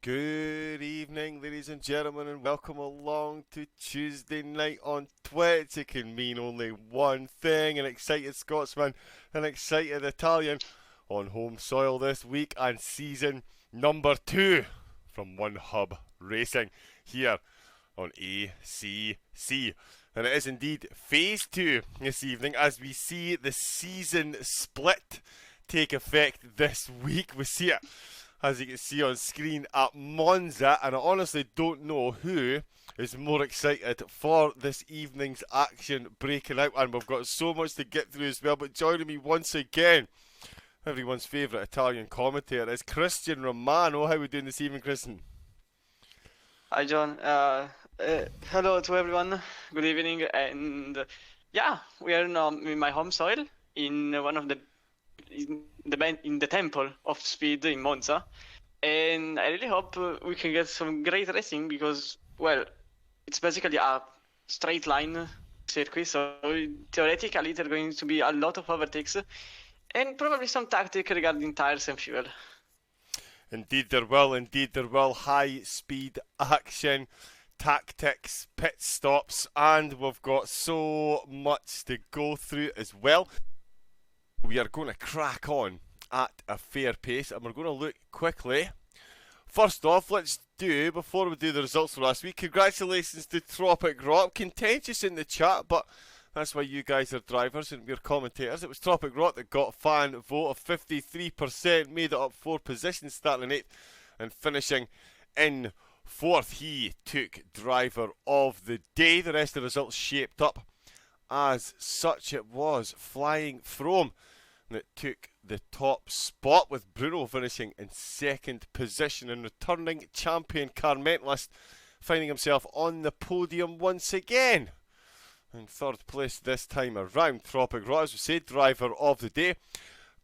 Good evening, ladies and gentlemen, and welcome along to Tuesday night on Twitch. It can mean only one thing: an excited Scotsman, an excited Italian on home soil this week and season number 2 from One Hub Racing here on ACC. And it is indeed phase 2 this evening as we see the season split take effect this week. We see it, as you can see on screen, at Monza, and I honestly don't know who is more excited for this evening's action breaking out, and we've got so much to get through as well. But joining me once again, everyone's favourite Italian commentator, is Christian Romano. How are we doing this evening, Christian? Hi, John. Hello to everyone. Good evening. And yeah, we are now in my home soil in one of the in the Temple of Speed in Monza, and I really hope we can get some great racing because, well, it's basically a straight line circuit, so theoretically there are going to be a lot of overtakes and probably some tactic regarding tires and fuel. Indeed there will. High speed action, tactics, pit stops, and we've got so much to go through as well. We are going to crack on at a fair pace, and we're going to look quickly. First off, before we do the results for last week, congratulations to Tropic Rock. Contentious in the chat, but that's why you guys are drivers and we're commentators. It was Tropic Rock that got a fan vote of 53%, made it up 4 positions, starting in 8th and finishing in 4th. He took driver of the day. The rest of the results shaped up as such. It was Flying From that took the top spot, with Bruno finishing in 2nd position, and returning champion Carmentalist finding himself on the podium once again. In 3rd place this time around, Tropic Rock, as we said, driver of the day,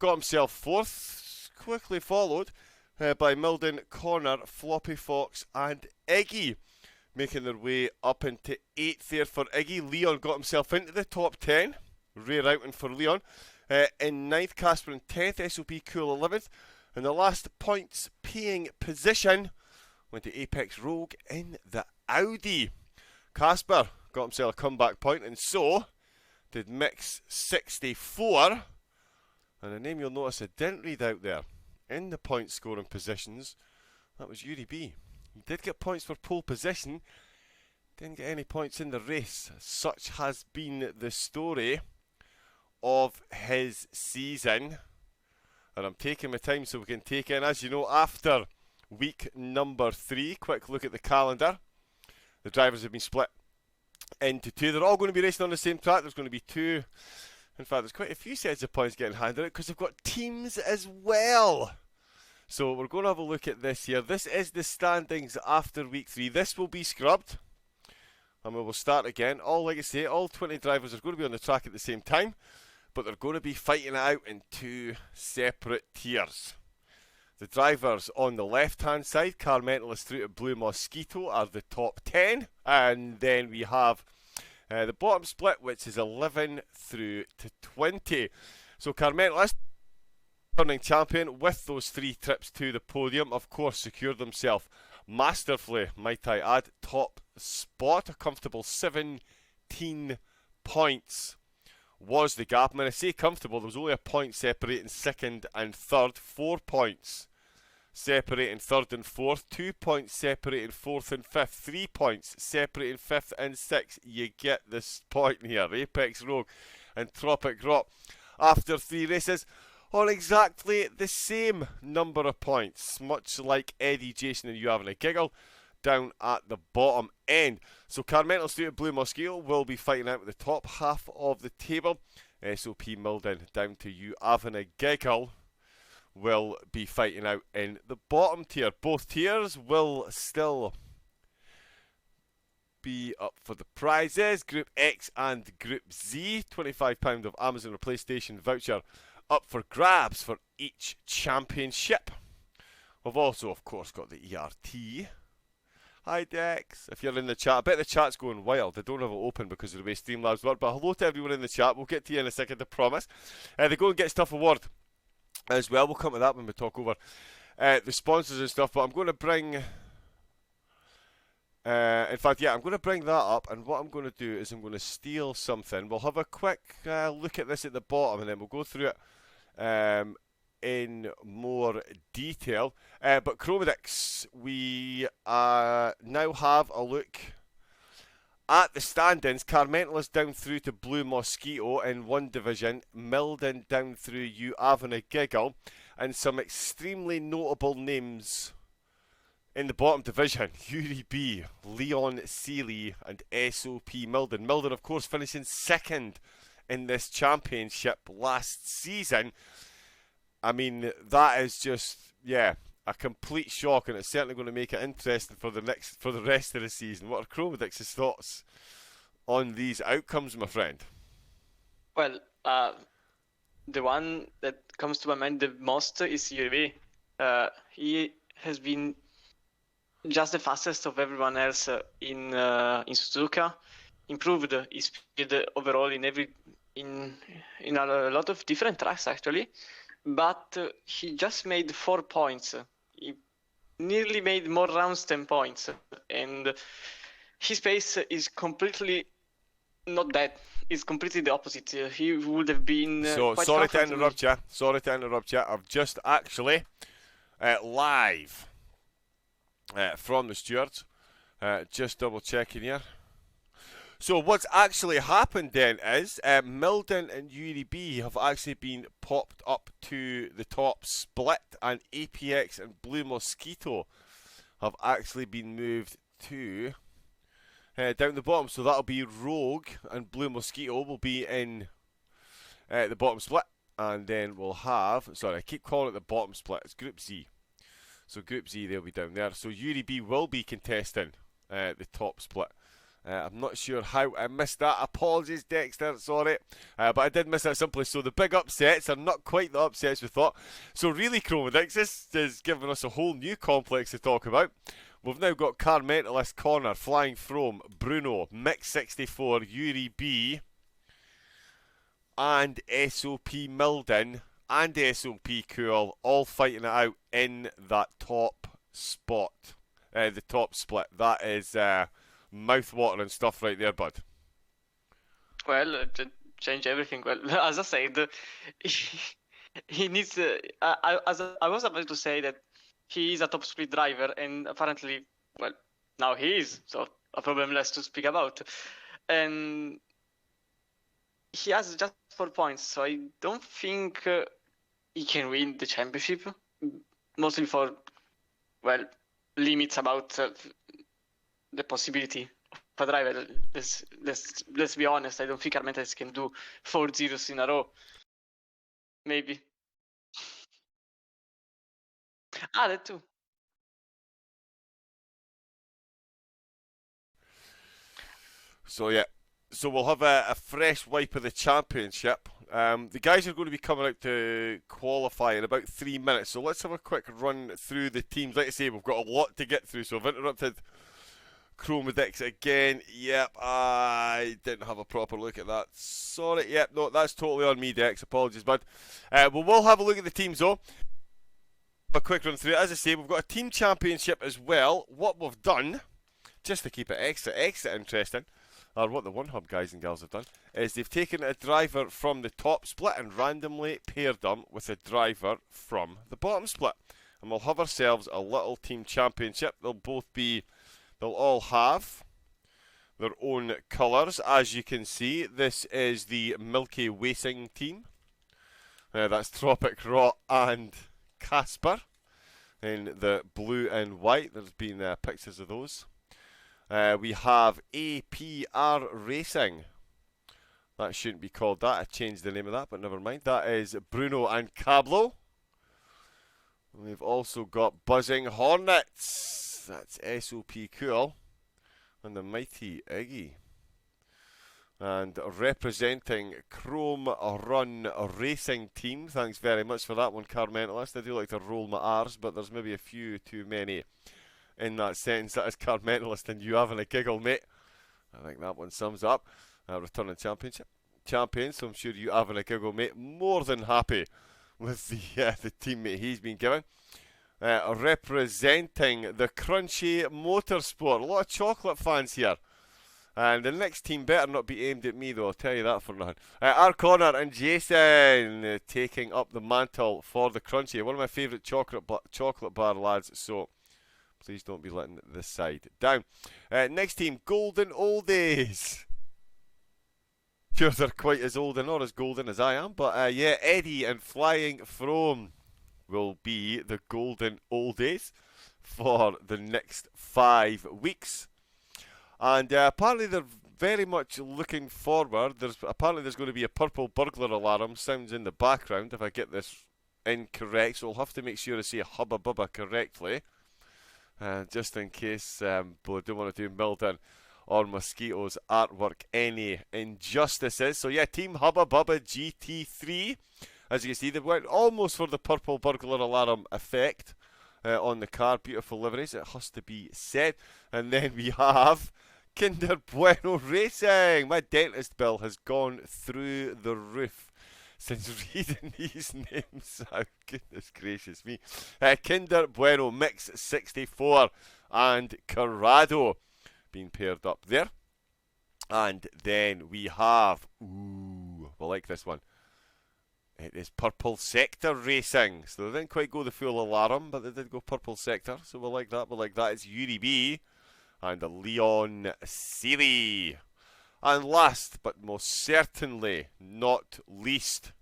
got himself 4th, quickly followed by Milden, Connor, Floppy Fox and Iggy, making their way up into 8th there for Iggy. Leon got himself into the top 10, rare outing for Leon. In 9th, Casper in 10th, SOP Cool 11th, and the last points paying position went to Apex Rogue in the Audi. Casper got himself a comeback point, and so did Mix 64, and a name you'll notice I didn't read out there in the point scoring positions, that was Yuri B. He did get points for pole position, didn't get any points in the race. Such has been the story of his season, and I'm taking my time so we can take in, as you know, after week number 3. Quick look at the calendar. The drivers have been split into 2. They're all going to be racing on the same track. There's going to be 2, in fact there's quite a few sets of points getting handed out because they've got teams as well. So we're going to have a look at this here. This is the standings after week 3. This will be scrubbed and we will start again. Like I say, all 20 drivers are going to be on the track at the same time, but they're going to be fighting it out in 2 separate tiers. The drivers on the left hand side, Carmentalist through to Blue Mosquito, are the top 10, and then we have the bottom split, which is 11 through to 20. So Carmentalist, turning champion with those 3 trips to the podium, of course secured himself masterfully, might I add, top spot. A comfortable 17 points was the gap. When I say comfortable, there was only a point separating 2nd and 3rd, 4 points separating 3rd and 4th, 2 points separating 4th and 5th, 3 points separating 5th and 6th. You get this point here. Apex Rogue and Tropic Rock, after 3 races, on exactly the same number of points, much like Eddie, Jason and you having a giggle down at the bottom end. So Carmental Street and Blue Mosquito will be fighting out at the top half of the table. SOP Milden, down to you having a giggle, will be fighting out in the bottom tier. Both tiers will still be up for the prizes. Group X and Group Z, £25 of Amazon or PlayStation voucher up for grabs for each championship. We've also, of course, got the ERT. Hi Dex, if you're in the chat. I bet the chat's going wild. I don't have it open because of the way Streamlabs work, but hello to everyone in the chat. We'll get to you in a second, I promise. The Go and Get Stuff award as well. We'll come to that when we talk over the sponsors and stuff, but I'm going to bring... in fact, yeah, I'm going to bring that up, and what I'm going to do is I'm going to steal something. We'll have a quick look at this at the bottom, and then we'll go through it in more detail. But Chromedix, we now have a look at the standings. Carmental down through to Blue Mosquito in one division, Milden down through You Having a Giggle, and some extremely notable names in the bottom division. Yuri B, Leon Seeley, and SOP Milden. Milden, of course, finishing second in this championship last season. I mean, that is just, yeah, a complete shock, and it's certainly going to make it interesting for the rest of the season. What are Chromedix's thoughts on these outcomes, my friend? Well, the one that comes to my mind the most is Yuri. He has been just the fastest of everyone else in Suzuka. Improved his speed overall in a lot of different tracks actually, but he just made 4 points. He nearly made more rounds than points, and his pace is completely not that. It's completely the opposite. He would have been quite sorry to comfortable. interrupt you. I've just actually live from the stewards, just double checking here. So what's actually happened then is Milden and Yuri B have actually been popped up to the top split, and APX and Blue Mosquito have actually been moved to down the bottom. So that'll be Rogue and Blue Mosquito will be in the bottom split, and then we'll have, sorry, I keep calling it the bottom split, it's Group Z. So Group Z, they'll be down there. So Yuri B will be contesting the top split. I'm not sure how I missed that. Apologies, Dexter, sorry. But I did miss that simply. So the big upsets are not quite the upsets we thought. So really, Chromedix, this is giving us a whole new complex to talk about. We've now got Carmentalist Connor, Flying From, Bruno, Mix64, Yuri B, and SOP Milden, and SOP Cool, all fighting it out in that top spot. The top split. That is... mouth-watering stuff right there, bud. Well, to change everything. Well, as I said, he needs. I was about to say that he is a top speed driver, and apparently, well, now he is. So a problem less to speak about. And he has just 4 points, so I don't think he can win the championship. Mostly for, well, limits about. The possibility of a driver. Let's be honest. I don't think Carmentalist can do 4 zeros in a row. Maybe. That too. So yeah, so we'll have a fresh wipe of the championship. The guys are going to be coming out to qualify in about 3 minutes. So let's have a quick run through the teams. Like I say, we've got a lot to get through. So I've interrupted Chromedix again. Yep, I didn't have a proper look at that. Sorry. Yep, no, that's totally on me, Dex. Apologies, bud. We'll have a look at the teams, though. A quick run through it. As I say, we've got a team championship as well. What we've done, just to keep it extra interesting, or what the One Hub guys and girls have done, is they've taken a driver from the top split and randomly paired them with a driver from the bottom split. And we'll have ourselves a little team championship. They'll all have their own colours. As you can see, this is the Milky Racing team. That's Tropic Raw and Casper in the blue and white. There's been pictures of those. We have APR Racing. That shouldn't be called that. I changed the name of that, but never mind. That is Bruno and Cablo. We've also got Buzzing Hornets. That's SOP Cool and the Mighty Iggy. And representing Chrome Run Racing Team. Thanks very much for that one, Carmentalist. I do like to roll my R's, but there's maybe a few too many in that sentence. That is Carmentalist and You Having a Giggle, mate. I think that one sums up. Returning champion, so I'm sure You Having a Giggle, mate. More than happy with the teammate he's been given. representing the Crunchy Motorsport. A lot of chocolate fans here. And the next team better not be aimed at me, though, I'll tell you that for nothing. Our Connor and Jason taking up the mantle for the Crunchy. One of my favourite chocolate bar lads, so please don't be letting this side down. Next team, Golden Oldies. Sure, they're quite as old and not as golden as I am, but yeah, Eddie and Flying From will be the Golden Oldies for the next 5 weeks. And apparently they're very much looking forward. Apparently there's going to be a purple burglar alarm. Sounds in the background if I get this incorrect. So I'll have to make sure I say Hubba Bubba correctly. Just in case, but I don't want to do Milden or Mosquito's artwork any injustices. So yeah, Team Hubba Bubba GT3. As you can see, they went almost for the purple burglar alarm effect on the car. Beautiful liveries, it has to be said. And then we have Kinder Bueno Racing. My dentist bill has gone through the roof since reading these names out. Goodness gracious me. Kinder Bueno Mix 64 and Corrado being paired up there. And then we have, ooh, I like this one. It is Purple Sector Racing. So they didn't quite go the full alarm, but they did go Purple Sector. So we'll like that. We'll like that. It's Yuri B and the Leon Seeley. And last, but most certainly not least,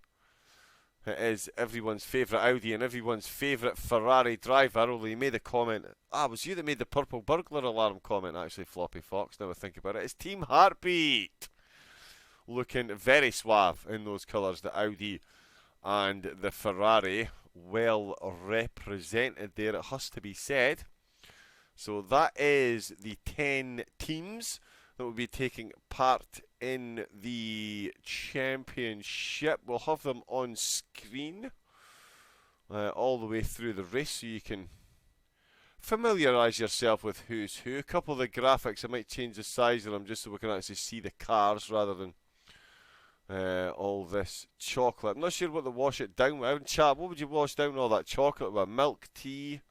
it is everyone's favourite Audi and everyone's favourite Ferrari driver. Only he made a comment. It was you that made the purple burglar alarm comment, actually, Floppy Fox. Now I think about it. It's Team Heartbeat. Looking very suave in those colours, the Audi and the Ferrari. Well represented there, it has to be said. So that is the 10 teams that will be taking part in the championship. We'll have them on screen all the way through the race, so you can familiarise yourself with who's who. A couple of the graphics, I might change the size of them just so we can actually see the cars rather than all this chocolate. I'm not sure what to wash it down with. Chat, what would you wash down all that chocolate with? Milk, tea,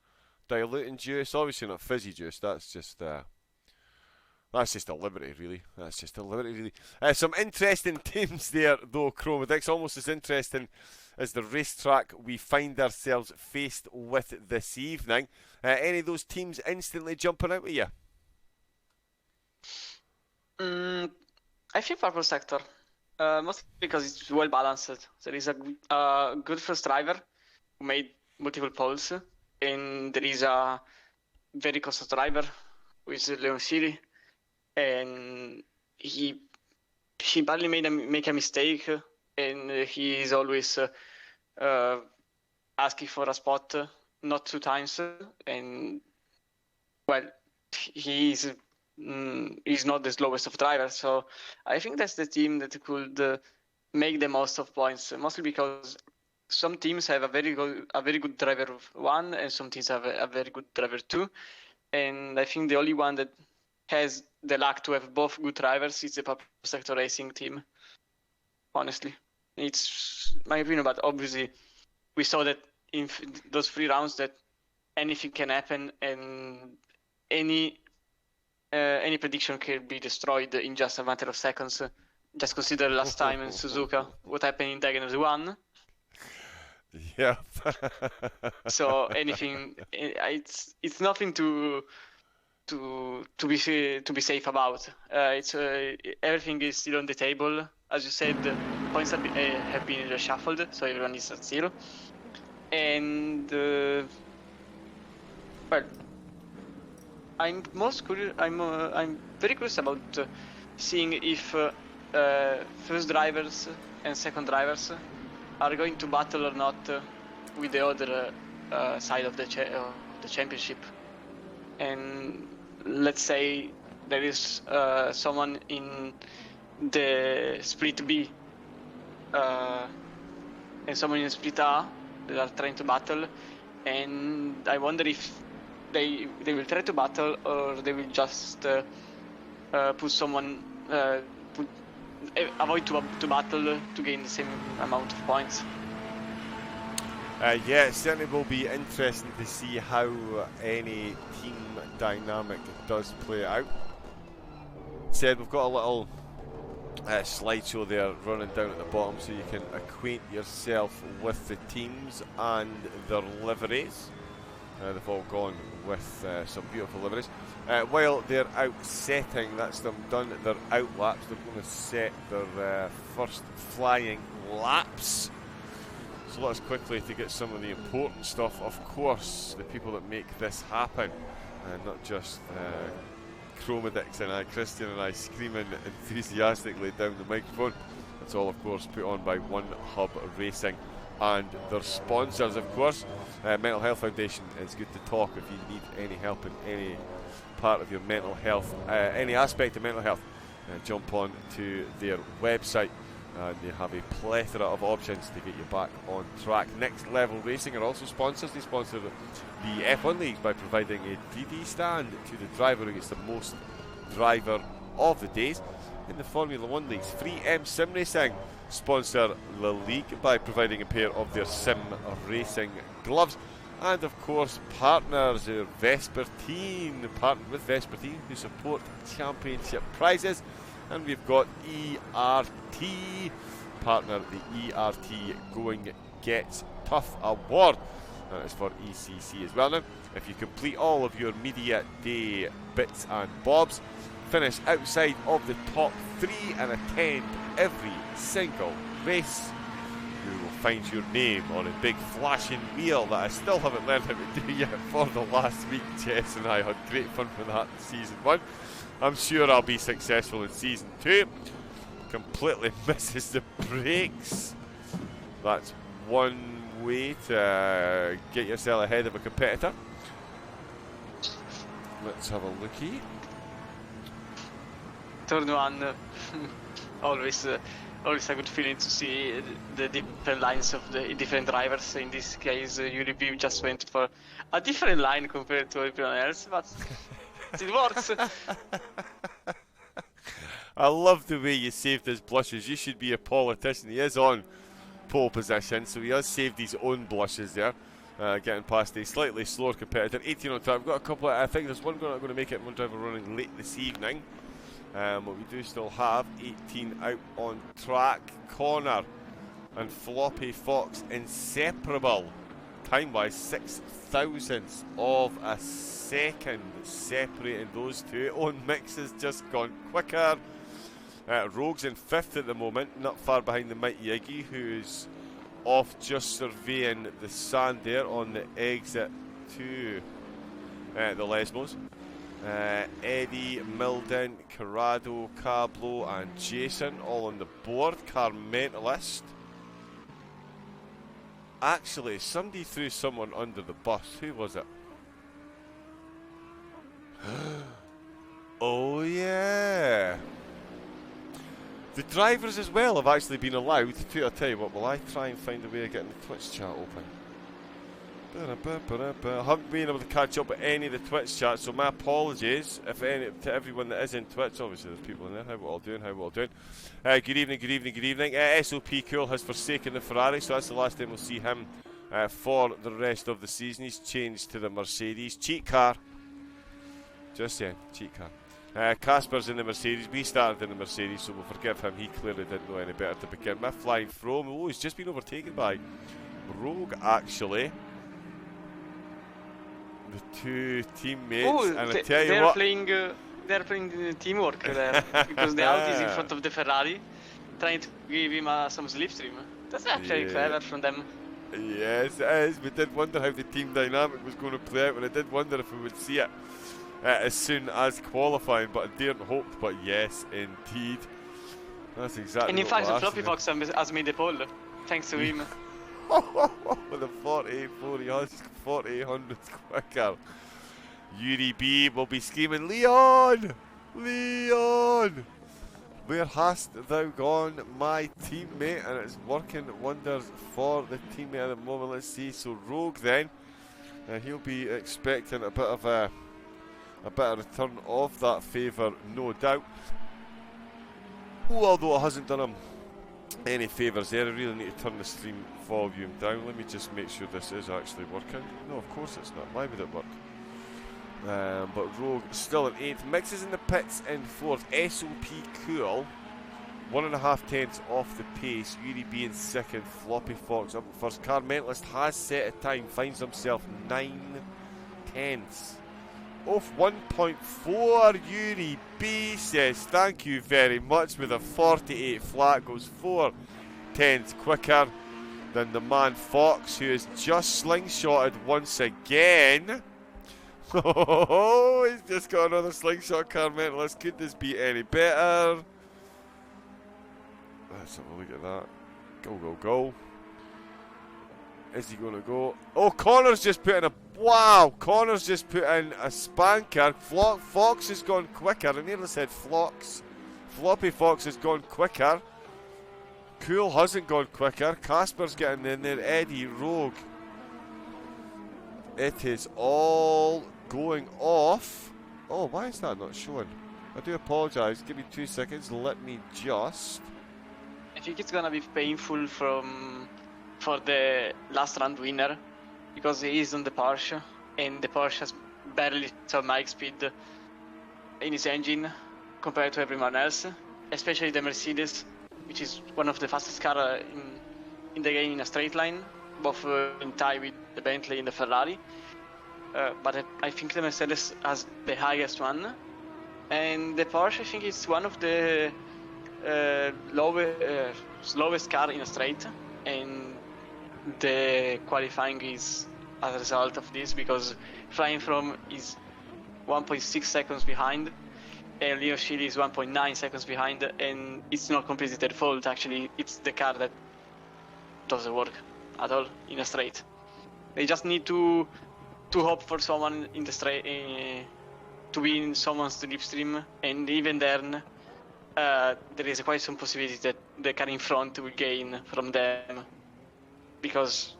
diluting juice? Obviously not fizzy juice. That's just a liberty, really. That's just a liberty, really. Some interesting teams there, though, Chromodix. Almost as interesting as the racetrack we find ourselves faced with this evening. Any of those teams instantly jumping out at you? I think Purple Sector. Mostly because it's well balanced. There is a good first driver who made multiple poles, and there is a very cautious driver who is Leon Seeley, and he barely make a mistake, and he is always asking for a spot, not 2 times, and well, he's not the slowest of drivers, so I think that's the team that could make the most of points. Mostly because some teams have a very good driver 1, and some teams have a very good driver 2, and I think the only one that has the luck to have both good drivers is the Purple Sector Racing team. Honestly, it's my opinion, but obviously we saw that in those 3 rounds that anything can happen, and any prediction can be destroyed in just a matter of seconds. Just consider last time in Suzuka, what happened in Diagonals 1. Yeah. So anything, it's nothing to be safe about. It's everything is still on the table. As you said, the points have been reshuffled, so everyone is at 0. And well, I'm very curious about seeing if first drivers and second drivers are going to battle or not with the other side of the championship. And let's say there is someone in the split B and someone in split A that are trying to battle, and I wonder if they will try to battle, or they will just put someone avoid to battle to gain the same amount of points. Yeah, it certainly will be interesting to see how any team dynamic does play out. Said we've got a little slideshow there running down at the bottom so you can acquaint yourself with the teams and their liveries. They've all gone with some beautiful liveries. While they're out setting, that's them done their out laps, they're going to set their first flying laps. So let's quickly to get some of the important stuff. Of course, the people that make this happen, not just Chromedix and Christian and I screaming enthusiastically down the microphone. It's all, of course, put on by One Hub Racing and their sponsors, of course. Mental Health Foundation is good to talk if you need any help in any part of your mental health, any aspect of mental health. Jump on to their website and they have a plethora of options to get you back on track. Next Level Racing are also sponsors. They sponsor the F1 Leagues by providing a TV stand to the driver who gets the most driver of the days. In the Formula 1 Leagues, 3M Sim Racing sponsor the league by providing a pair of their sim racing gloves. And of course, partners, Vespertine, partnered with Vespertine, who support championship prizes. And we've got ERT, partner the ERT Going Gets Tough Award. That is for ECC as well. Now, if you complete all of your media day bits and bobs, finish outside of the top 3 and attend every single race, you will find your name on a big flashing wheel that I still haven't learned how to do yet for the last week. Jess and I had great fun with that in season 1. I'm sure I'll be successful in season 2. Completely misses the brakes. That's one way to get yourself ahead of a competitor. Let's have a looky. Turn 1, always a good feeling to see the different lines of the different drivers. In this case, Yuri just went for a different line compared to everyone else, but it works. I love the way you saved his blushes. You should be a politician. He is on pole position, so he has saved his own blushes there. Getting past a slightly slower competitor. 18 on track. We've got a couple I think there's one going to make it, one driver running late this evening. But we do still have 18 out on track. Connor and Floppy Fox inseparable. Time-wise, 6,000ths of a second separating those two. Owen Mix has just gone quicker. Rogue's in 5th at the moment, not far behind the Mighty Iggy, who's off just surveying the sand there on the exit to the Lesmos. Eddie, Milden, Corrado, Cablo and Jason all on the board. Carmentalist. Actually, somebody threw someone under the bus. Who was it? Oh yeah. The drivers as well have actually been allowed to. I'll tell you what, will I try and find a way of getting the Twitch chat open? I haven't been able to catch up with any of the Twitch chat, so my apologies if any to everyone that is in Twitch. Obviously there's people in there. How we all doing? Good evening. SOP Cool has forsaken the Ferrari, so that's the last time we'll see him for the rest of the season. He's changed to the Mercedes. Cheat car. Just saying, cheat car. Casper's in the Mercedes. We started in the Mercedes, so we'll forgive him. He clearly didn't know any better to begin with. Flying from. Oh, he's just been overtaken by Rogue, actually. The two teammates. Oh, and I tell you what. They're playing teamwork there. Because the Audi is in front of the Ferrari, trying to give him some slipstream. That's actually clever from them. Yes, it is. We did wonder how the team dynamic was going to play out, and I did wonder if we would see it as soon as qualifying, but I daren't hope. But yes, indeed. That's exactly. And in fact, Floppy Fox has made the pole, thanks to him. With a 4840, he's 4800 quicker. Yuri B will be screaming, Leon! Leon! Where hast thou gone, my teammate? And it's working wonders for the teammate at the moment. Let's see. So Rogue then, he'll be expecting a bit of a return of that favour, no doubt. Although it hasn't done him any favours there. I really need to turn the stream volume down. Let me just make sure this is actually working. No, of course it's not. Why would it work? But Rogue still in 8th. Mixes in the pits in 4th. SOP Cool 1.5 tenths off the pace. Yuri B in 2nd. Floppy Fox up first. Car Mentalist has set a time. Finds himself 9 tenths off 1.4. Yuri B says thank you very much with a 48 flat. Goes 4 tenths quicker than the man Fox, who is just slingshotted once again. Oh, he's just got another slingshot. Car Mentalist. Could this be any better? Let's have a look at that. Go, go, go. Is he going to go? Oh, Connor's just put in a... Wow! Connor's just put in a spanker. Fox has gone quicker. I nearly said Flox. Floppy Fox has gone quicker. Cool hasn't gone quicker. Casper's getting in there. Eddie, Rogue. It is all going off. Oh, why is that not showing? I do apologise. Give me 2 seconds. Let me just... I think it's gonna be painful for the last round winner, because he is on the Porsche, and the Porsche has barely some mic speed in his engine compared to everyone else, especially the Mercedes, which is one of the fastest cars in the game in a straight line, both in tie with the Bentley and the Ferrari. But I think the Mercedes has the highest one, and the Porsche I think is one of the slowest car in a straight, and the qualifying is as a result of this, because Flying From is 1.6 seconds behind and Leo Shili is 1.9 seconds behind, and it's not completely their fault. Actually, it's the car that doesn't work at all in a straight. They just need to hope for someone in the straight to be in someone's slipstream, and even then there is quite some possibility that the car in front will gain from them, because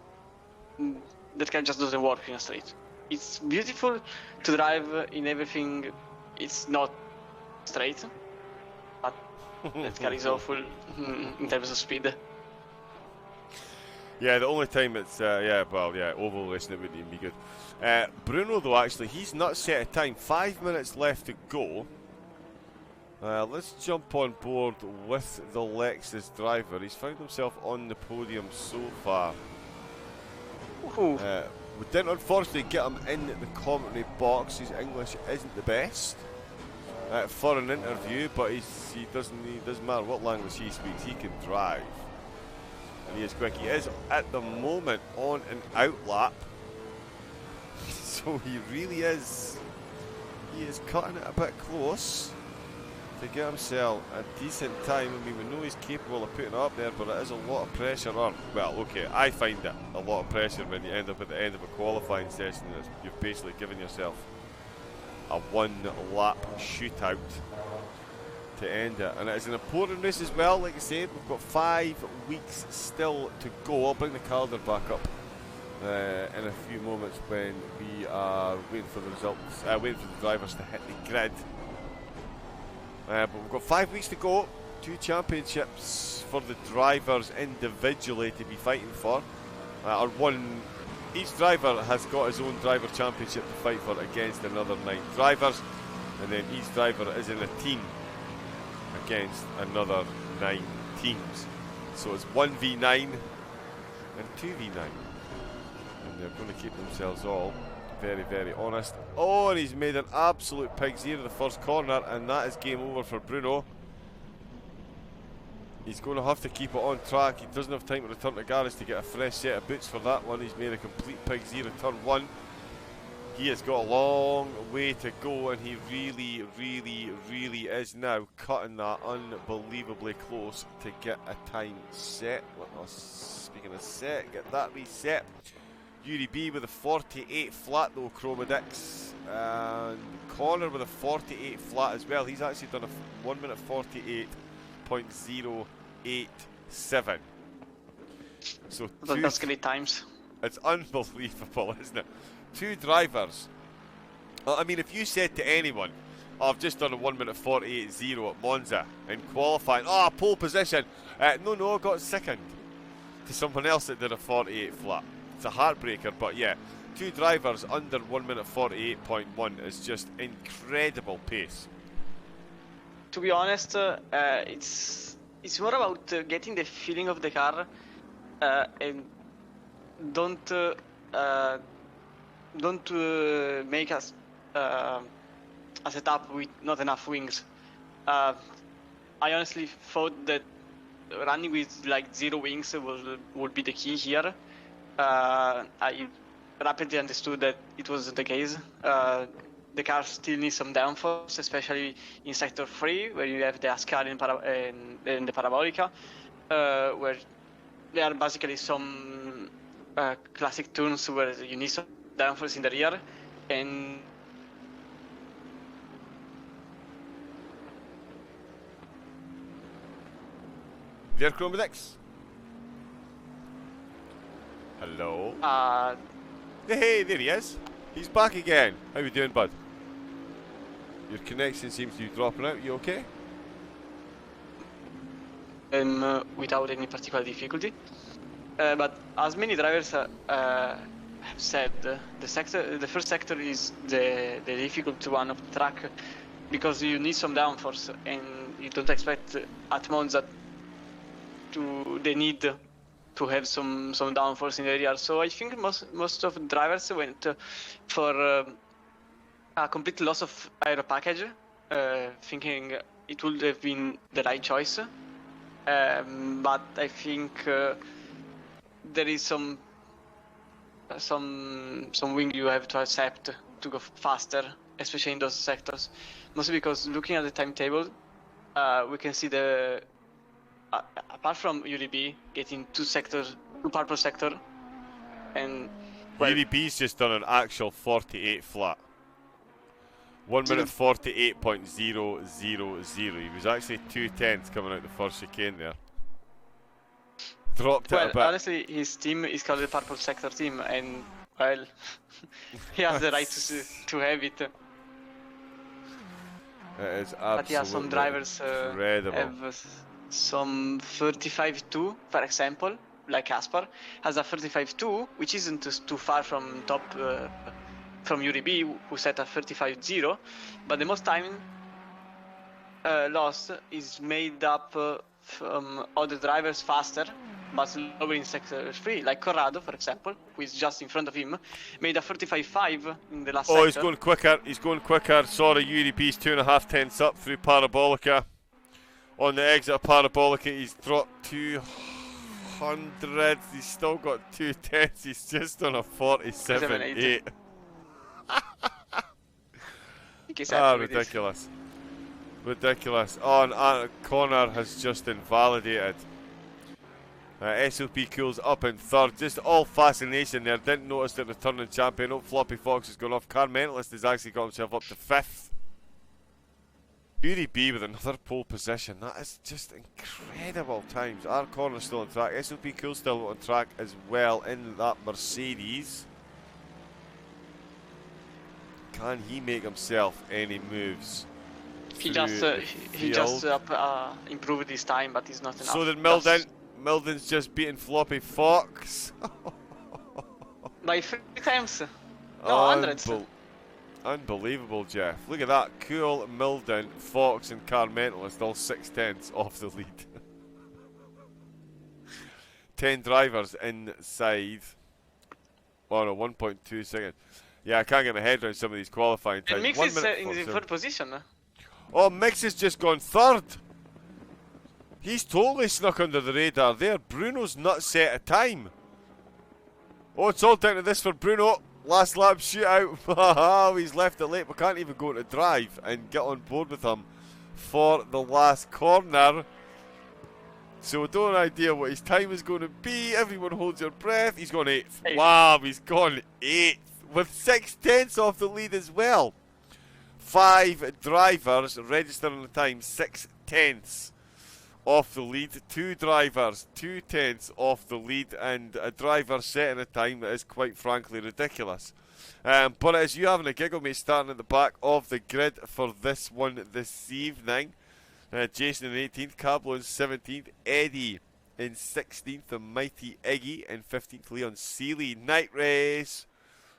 that car just doesn't work in a straight. It's beautiful to drive in everything. It's not straight, but that car is awful in terms of speed. Yeah, the only time it's oval racing it wouldn't even be good. Bruno though, actually, he's not set a time. 5 minutes left to go. Let's jump on board with the Lexus driver. He's found himself on the podium so far. We didn't unfortunately get him in the commentary box. His English isn't the best for an interview, but he doesn't matter what language he speaks, he can drive. And he is quick. He is at the moment on an out lap. So he really is. He is cutting it a bit close to get himself a decent time. I mean, we know he's capable of putting it up there, but it is a lot of pressure on. Well, okay, I find it a lot of pressure when you end up at the end of a qualifying session. You've basically given yourself a one-lap shootout to end it, and it is an important race as well. Like I said, we've got 5 weeks still to go. I'll bring the calendar back up in a few moments when we are waiting for the results, waiting for the drivers to hit the grid. But we've got 5 weeks to go. 2 championships for the drivers individually to be fighting for. Each driver has got his own driver championship to fight for against another 9 drivers, and then each driver is in a team against another 9 teams. So it's 1v9 and 2v9, and they're going to keep themselves all very, very honest. Oh, and he's made an absolute pig's ear in the first corner, and that is game over for Bruno. He's going to have to keep it on track. He doesn't have time to return to garage to get a fresh set of boots for that one. He's made a complete pig's ear in turn 1. He has got a long way to go, and he really, really, really is now cutting that unbelievably close to get a time set. Speaking of set, get that reset. Yuri B with a 48 flat though, Chromodix, and Connor with a 48 flat as well. He's actually done a 1 minute 48.087. So that's great times. It's unbelievable, isn't it? 2 drivers. I mean, if you said to anyone Oh, I've just done a 1 minute 48.0 at Monza in qualifying. Oh, pole position. No, got second to someone else that did a 48 flat. It's a heartbreaker, but yeah, 2 drivers under 1 minute 48.1 is just incredible pace. To be honest, it's more about getting the feeling of the car and don't make us a setup with not enough wings. I honestly thought that running with like 0 wings would be the key here. I rapidly understood that it wasn't the case. The car still needs some downforce, especially in sector 3, where you have the Ascari and the Parabolica, where there are basically some classic turns where you need some downforce in the rear, and There, Chromedix. Hello. Hey, there he is. He's back again. How you doing, bud? Your connection seems to be dropping out. You okay? Without any particular difficulty. But as many drivers have said, the first sector is the difficult one of the track because you need some downforce, and you don't expect at Monza the need to have some downforce in the rear. So I think most of the drivers went for a complete loss of aero package, thinking it would have been the right choice. But I think there is some wing you have to accept to go faster, especially in those sectors. Mostly because looking at the timetable, we can see the apart from UDB getting 2 purple sector, and well, UDB's just done an actual 48 flat. 1 minute 48.000. He was actually 2/10 coming out the first chicane there. Dropped it a bit. Honestly, his team is called the Purple Sector team, and well, he has the right to have it. It is absolutely but yeah, some drivers incredible. have some 35.2, for example, like Kaspar has a 35.2, which isn't too far from top from UDB, who set a 35.0, but the most time lost is made up from other drivers faster, but slower in sector 3, like Corrado, for example, who is just in front of him, made a 35.5 in the last sector. Oh, he's going quicker. Sorry, UDB's 2.5 tenths up through Parabolica. On the exit of Parabolica, he's dropped 200. He's still got 2 tenths. He's just on a 47.8. Ridiculous. Oh, and Connor has just invalidated. SOP Cool's up in third. Just all fascination there. Didn't notice that returning champion. Oh, Floppy Fox has gone off. Car Mentalist has actually got himself up to 5th. UDB with another pole position. That is just incredible times. Our Corner's still on track. SOP Cool still on track as well in that Mercedes. Can he make himself any moves? He just improved his time, but he's not enough. So did Milden. Milden's just beating Floppy Fox. By 3 times. No, hundreds. Unbelievable, Jeff. Look at that. Cool, Milden, Fox, and Car Mentalist all 6/10 off the lead. 10 drivers inside. Oh no, 1.2 seconds. Yeah, I can't get my head around some of these qualifying times. And Mix is in the 3rd position. Oh, Mix has just gone 3rd. He's totally snuck under the radar there. Bruno's not set a time. Oh, it's all down to this for Bruno. Last lap shootout. Oh, he's left it late. We can't even go to drive and get on board with him for the last corner. So we don't have an idea what his time is going to be. Everyone holds your breath. He's gone 8th. Wow, he's gone 8th with 6/10 off the lead as well. 5 drivers registering the time, 6/10 off the lead. 2 drivers, 2/10 off the lead, and a driver setting a time that is quite frankly ridiculous. But as you having a giggle, mate, starting at the back of the grid for this one this evening. Jason in 18th, Cablo in 17th, Eddie in 16th, the mighty Iggy in 15th, Leon Seeley, Night Race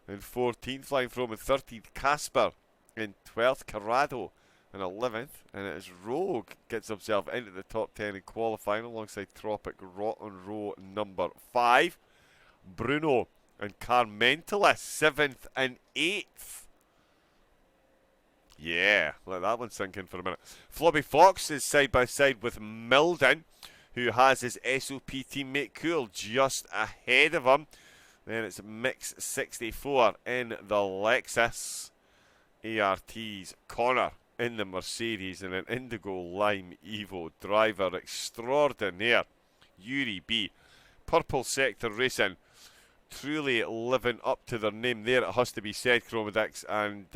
in 14th, flying from in 13th, Casper in 12th, Corrado in 11th, and it is Rogue gets himself into the top 10 in qualifying alongside Tropic on row number 5. Bruno and Carmentalist 7th and 8th. Yeah, let that one sink in for a minute. Flobby Fox is side by side with Milden, who has his SOP teammate Cool just ahead of him. Then it's Mix 64 in the Lexus. ART's Connor in the Mercedes, and an Indigo Lime Evo driver extraordinaire, Yuri B. Purple Sector Racing, truly living up to their name there, it has to be said, Chromodix, and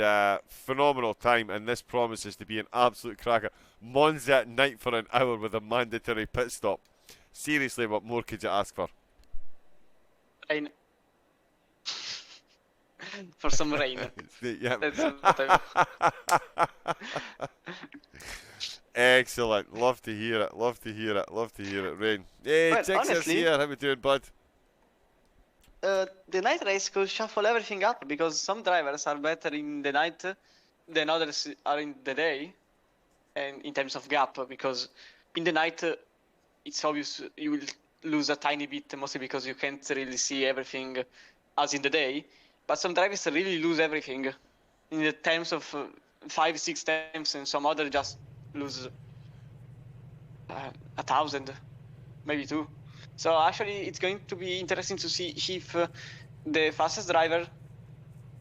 phenomenal time, and this promises to be an absolute cracker. Monza at night for an hour with a mandatory pit stop. Seriously, what more could you ask for? Rain. For some rain. Yeah. That's what Excellent. Love to hear it. Love to hear it. Love to hear it. Rain. Hey, well, Jix's honestly, here. How we doing, bud? the night race could shuffle everything up because some drivers are better in the night than others are in the day, and in terms of gap, because in the night it's obvious you will lose a tiny bit, mostly because you can't really see everything as in the day. But some drivers really lose everything in the terms of 5-6 times, and some others just lose 1,000, maybe 2. So actually, it's going to be interesting to see if the fastest driver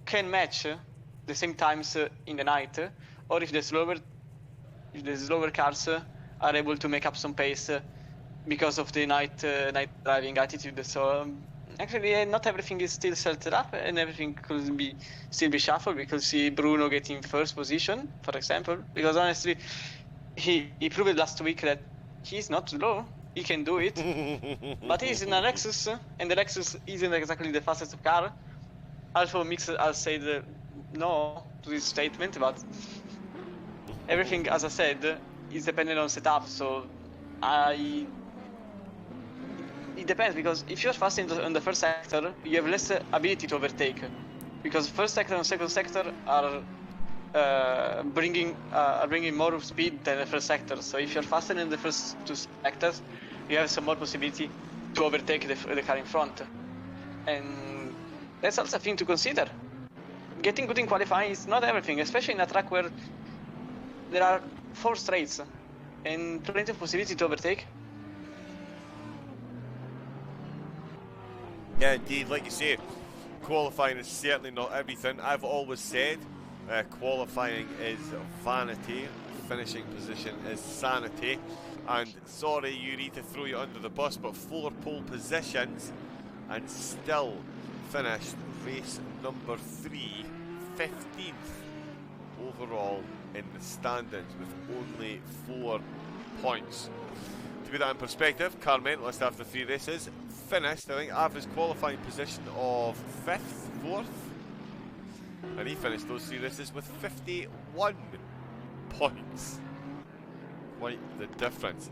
can match the same times in the night, or if the slower cars are able to make up some pace because of the night driving attitude. So actually, not everything is still set up, and everything could still be shuffled. We could see Bruno getting first position, for example, because honestly, he proved last week that he's not slow. He can do it, but he's in a Lexus, and the Lexus isn't exactly the fastest car. Alpha Mix has said no to this statement, but everything, as I said, is dependent on setup. So it depends, because if you're fast on the first sector, you have less ability to overtake, because first sector and second sector are bringing more speed than the first sector. So if you're faster in the first 2 sectors, you have some more possibility to overtake the car in front, and that's also a thing to consider. Getting good in qualifying is not everything, especially in a track where there are 4 straights and plenty of possibility to overtake. Yeah, indeed, like you say, qualifying is certainly not everything. I've always said qualifying is vanity, finishing position is sanity. And sorry, Yuri, to throw you under the bus, but 4 pole positions and still finished race number 3, 15th overall in the standings with only 4 points. To put that in perspective, Carmentalist after 3 races finished, I think, average qualifying position of 5th, 4th, and he finished those 3 races with 51 points. Quite the difference.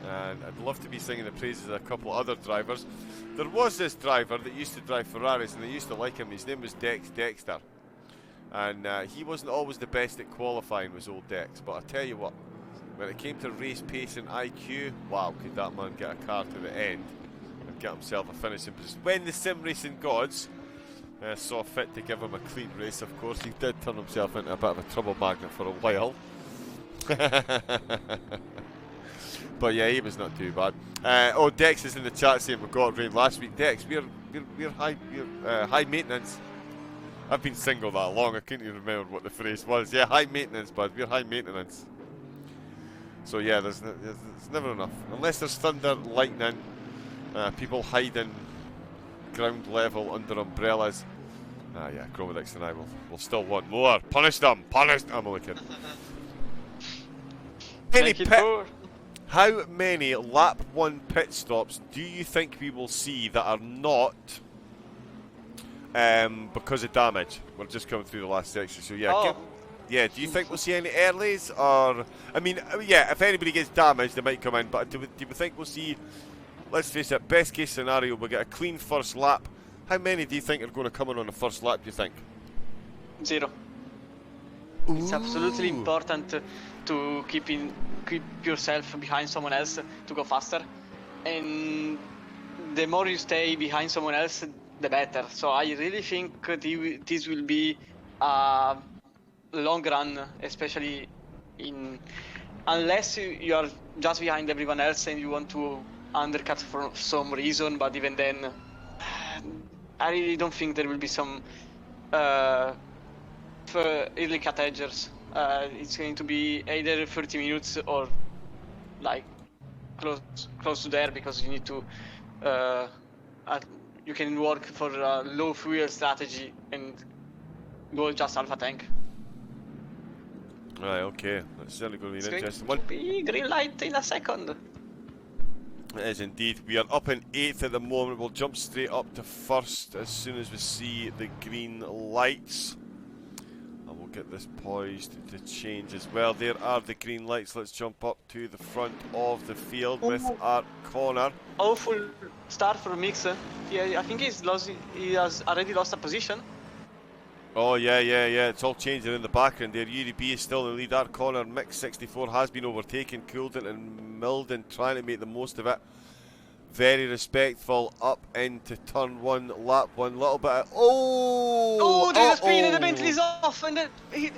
And I'd love to be singing the praises of a couple of other drivers. There was this driver that used to drive Ferraris, and I used to like him. His name was Dex Dexter, and he wasn't always the best at qualifying, was old Dex, but I tell you what, when it came to race pace and IQ, wow, could that man get a car to the end and get himself a finishing position. When the sim racing gods saw fit to give him a clean race, of course, he did turn himself into a bit of a trouble magnet for a while. But yeah, he was not too bad. Oh, Dex is in the chat saying we got rain last week. Dex, we're high maintenance. I've been single that long, I couldn't even remember what the phrase was. Yeah, high maintenance, bud. We're high maintenance. So yeah, there's never enough. Unless there's thunder, lightning, people hiding ground level under umbrellas. Yeah, Chromodix and I will still want more. Punish them! Punish them! I'm only kidding. How many lap 1 pit stops do you think we will see that are not because of damage. We're just coming through the last section, so yeah. Oh. Yeah, do you think we'll see any earlies? Or, I mean, yeah, if anybody gets damaged, they might come in, but do we think we'll see, let's face it, best case scenario, we'll get a clean first lap. How many do you think are going to come in on the first lap, do you think? 0. Ooh. It's absolutely important to keep yourself behind someone else to go faster. And the more you stay behind someone else, the better. So I really think this will be a long run, especially unless you are just behind everyone else and you want to undercut for some reason, but even then I really don't think there will be some early cut edgers. It's going to be either 30 minutes or like close to there, because you need to you can work for a low fuel strategy and go just alpha tank. Right, okay. That's certainly going to be an interesting one. one. Be green light in a second. It is indeed. We are up in 8th at the moment. We'll jump straight up to 1st as soon as we see the green lights. And we'll get this poised to change as well. There are the green lights. Let's jump up to the front of the field with our corner. Awful start for Mix. Yeah, I think he has already lost a position. Oh, yeah. It's all changing in the background there. UDB is still in the lead. Our corner, Mix 64, has been overtaken. Coulden and Milden trying to make the most of it. Very respectful up into turn 1, lap 1. Little bit of... Oh, there's a spin and the Bentley's off and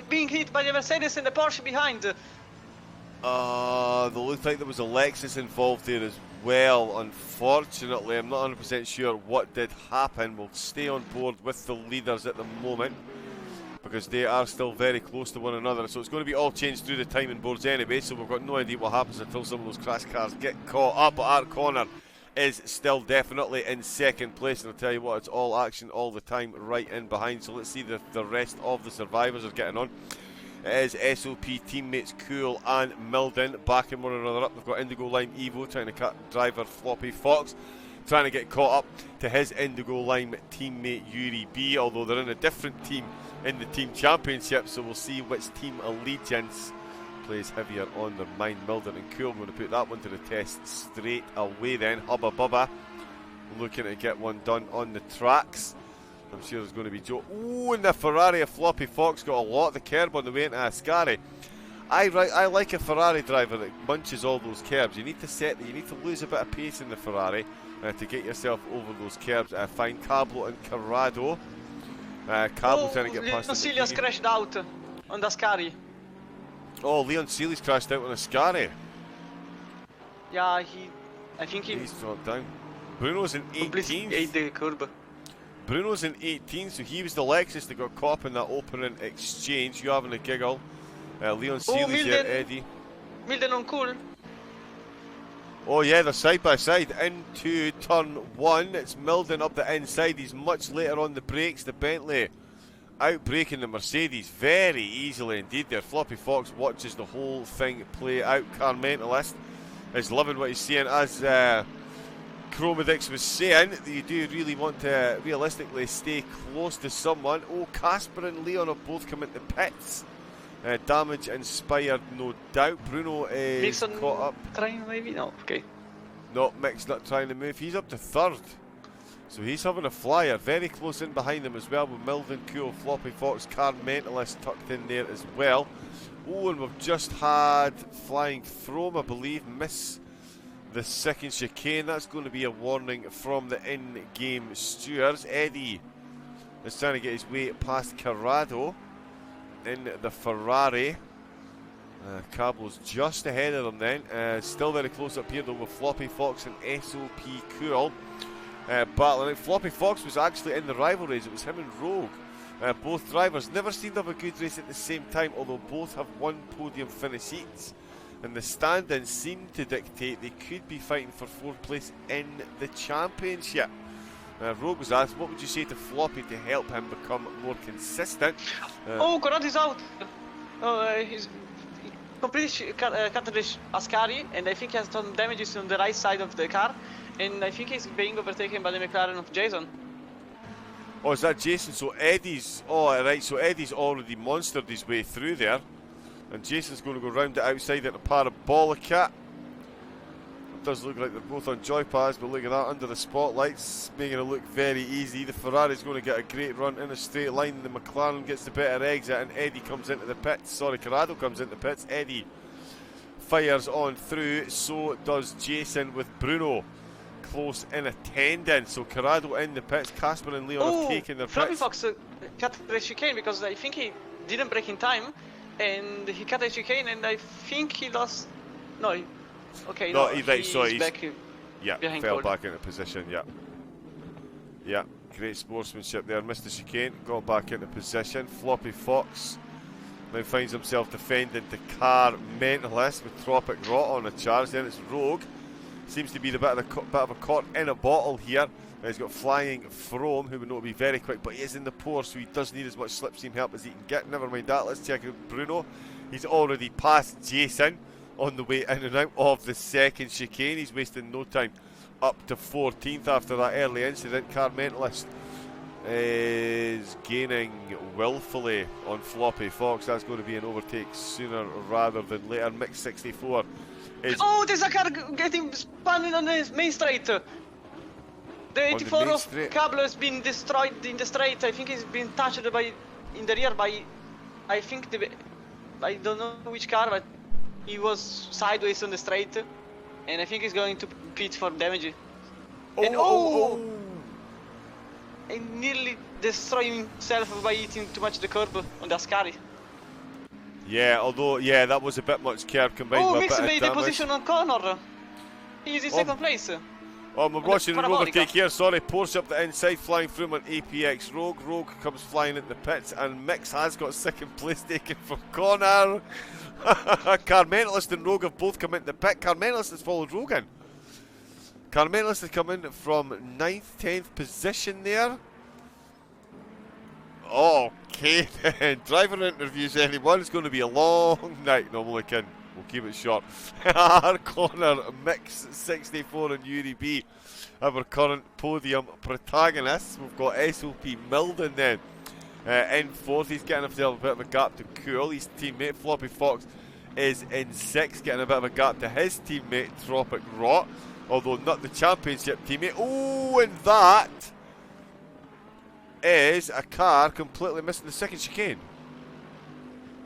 being hit by the Mercedes and the Porsche behind. They looked like there was a Lexus involved there as well. Unfortunately, I'm not 100% sure what did happen. We'll stay on board with the leaders at the moment because they are still very close to one another. So it's going to be all changed through the timing boards anyway. So we've got no idea what happens until some of those crash cars get caught up. But our corner is still definitely in 2nd place. And I'll tell you what, it's all action all the time right in behind. So let's see if the rest of the survivors are getting on. It is SOP teammates Cool and Milden backing one another up. They've got Indigo Lime Evo trying to cut driver Floppy Fox, trying to get caught up to his Indigo Lime teammate Yuri B, although they're in a different team in the team championship, so we'll see which team allegiance plays heavier on their mind. Milden and Cool, I'm going to put that one to the test straight away then. Hubba Bubba looking to get one done on the tracks. I'm sure there's going to be Joe. Ooh, and the Ferrari of Floppy Fox got a lot of the curb on the way into Ascari. I like a Ferrari driver that munches all those curbs. You need to lose a bit of pace in the Ferrari to get yourself over those curbs. Find Cablo and Corrado. Cablo trying to get past. Leon Celia's crashed out on the Ascari. Oh, Leon Seely's crashed out on Ascari. Yeah, I think he's dropped down. Bruno's in 18th. Ate the curb. Bruno's in 18th, so he was the Lexus that got caught up in that opening exchange. You having a giggle. Leon Seely's here, Eddie. Milden on Cool. Oh yeah, they're side by side into turn 1. It's Milden up the inside. He's much later on the brakes. The Bentley outbraking the Mercedes very easily indeed there. Floppy Fox watches the whole thing play out. Carmentalist is loving what he's seeing. As Chromedix was saying, that you do really want to realistically stay close to someone. Oh, Casper and Leon have both come into pits. Damage inspired, no doubt. Bruno is Mixon caught up. Trying maybe? No, okay. No, Mick's not trying to move. He's up to 3rd. So he's having a flyer. Very close in behind him as well, with Milden, Cool, Floppy Fox, Car Mentalist tucked in there as well. Oh, and we've just had Flying Throme, I believe, miss the 2nd chicane. That's going to be a warning from the in-game stewards. Eddie is trying to get his way past Corrado in the Ferrari. Cablo's just ahead of them then. Still very close up here though with Floppy Fox and SOP Cool battling. Floppy Fox was actually in the rivalries. It was him and Rogue. Both drivers never seemed to have a good race at the same time, although both have one podium finish each. And the stand-ins seem to dictate they could be fighting for 4th place in the championship. Rogue was asked, what would you say to Floppy to help him become more consistent? Corrado's out. He's completely cut the Ascari, and I think he has some damages on the right side of the car, and I think he's being overtaken by the McLaren of Jason. Oh, is that Jason? So Eddie's... Oh, right, so Eddie's already monstered his way through there. And Jason's going to go round the outside into Parabolica. It does look like they're both on joy pads, but look at that, under the spotlights, making it look very easy. The Ferrari's going to get a great run in a straight line. The McLaren gets the better exit, and Eddie comes into the pits. Sorry, Corrado comes into the pits. Eddie fires on through, so does Jason with Bruno close in attendance. So Corrado in the pits, Casper and Leon have taken their Floppy pits. Fox cut the chicane because I think he didn't break in time, and he cut the chicane, and I think he lost. No, okay, no, he's right, sorry, back. Yeah, behind fell pole. back into position. Yeah, yeah, great sportsmanship there. Missed the chicane, got back into position. Floppy Fox now finds himself defending the car mentalist with Tropic Rot on a charge. Then it's Rogue. Seems to be the bit of a cork in a bottle here. He's got Flying Frome, who we know will be very quick, but he is in the pour, so he does need as much slipstream help as he can get. Never mind that, let's check out Bruno. He's already passed Jason on the way in and out of the second chicane. He's wasting no time. Up to 14th after that early incident. Car Mentalist is gaining willfully on Floppy Fox. That's going to be an overtake sooner rather than later. Mix 64 is... Oh, there's a car getting spun on the main straight. The 84 of Cablo has been destroyed in the straight. I think he's been touched by in the rear by, I think I don't know which car, but he was sideways on the straight, and I think he's going to pit for damage. And nearly destroying himself by eating too much the curb on the Ascari. Yeah, although, yeah, that was a bit much curb combined with a bit of damage. Mix made the position on corner. He's in second place. Oh, we're watching an overtake here, sorry. Porsche up the inside, flying through him on APX Rogue. Rogue comes flying into the pits, and Mix has got second place taken from Connor. Carmentalist and Rogue have both come into the pit. Carmentalist has followed Rogue in. Carmentalist has come in from 9th, 10th position there. Okay then, driver interviews anyone. It's going to be a long night. No, I'm only kidding. We'll keep it short. Our corner Mix 64 and Yuri B are our current podium protagonists. We've got SOP Milden then in 4th. He's getting himself a bit of a gap to Cool. His teammate Floppy Fox is in 6th, getting a bit of a gap to his teammate Tropic Rot, although not the championship teammate. Oh, and that is a car completely missing the second chicane.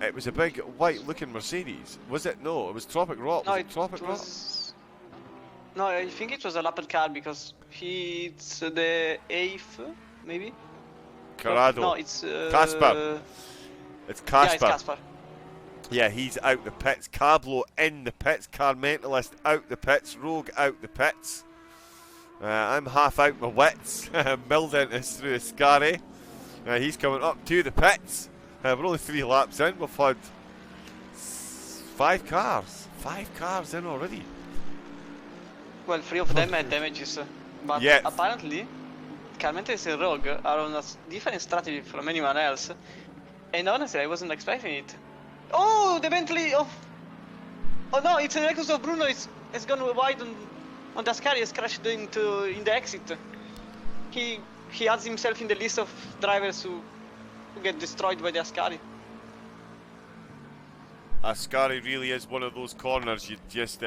It was a big white looking Mercedes. Was it? No, it was Tropic Rot. No, was it Tropic Rot? No, I think it was a lapped car because it's the 8th, maybe? Corrado. No, it's Casper. It's Casper. Yeah, it's Casper. Yeah, he's out the pits. Cablo in the pits. Carmentalist out the pits. Rogue out the pits. I'm half out my wits. Milden is through Ascari. He's coming up to the pits. We're only 3 laps in. We've had 5 cars. 5 cars in already. Well, 3 of them had damages. But apparently, Carmentalist and Rogue are on a different strategy from anyone else. And honestly, I wasn't expecting it. Oh, the Bentley of... Oh no, it's an Lexus of Bruno. It's gone wide on the Ascari. Has crashed in the exit. He adds himself in the list of drivers who get destroyed by the Ascari. Ascari really is one of those corners you just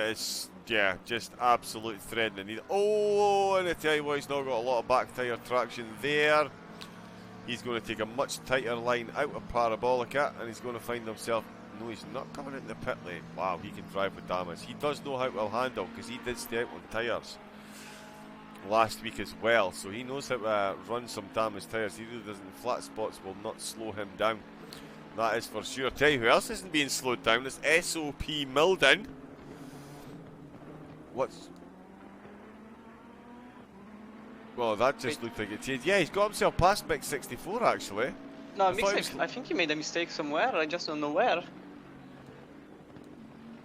just absolute threatening. Oh, and I tell you what, he's not got a lot of back tyre traction there. He's going to take a much tighter line out of Parabolica, and he's going to find himself... No, he's not coming into the pit lane. Wow, he can drive with damage. He does know how to handle, because he did stay out on tyres last week as well, so he knows how to run some damaged tyres. He really doesn't. Flat spots will not slow him down. That is for sure. Tell you who else isn't being slowed down. It's SOP Milden. What's... Well, that just looked like it changed. Yeah, he's got himself past Mix 64 actually. No, I think he made a mistake somewhere. I just don't know where.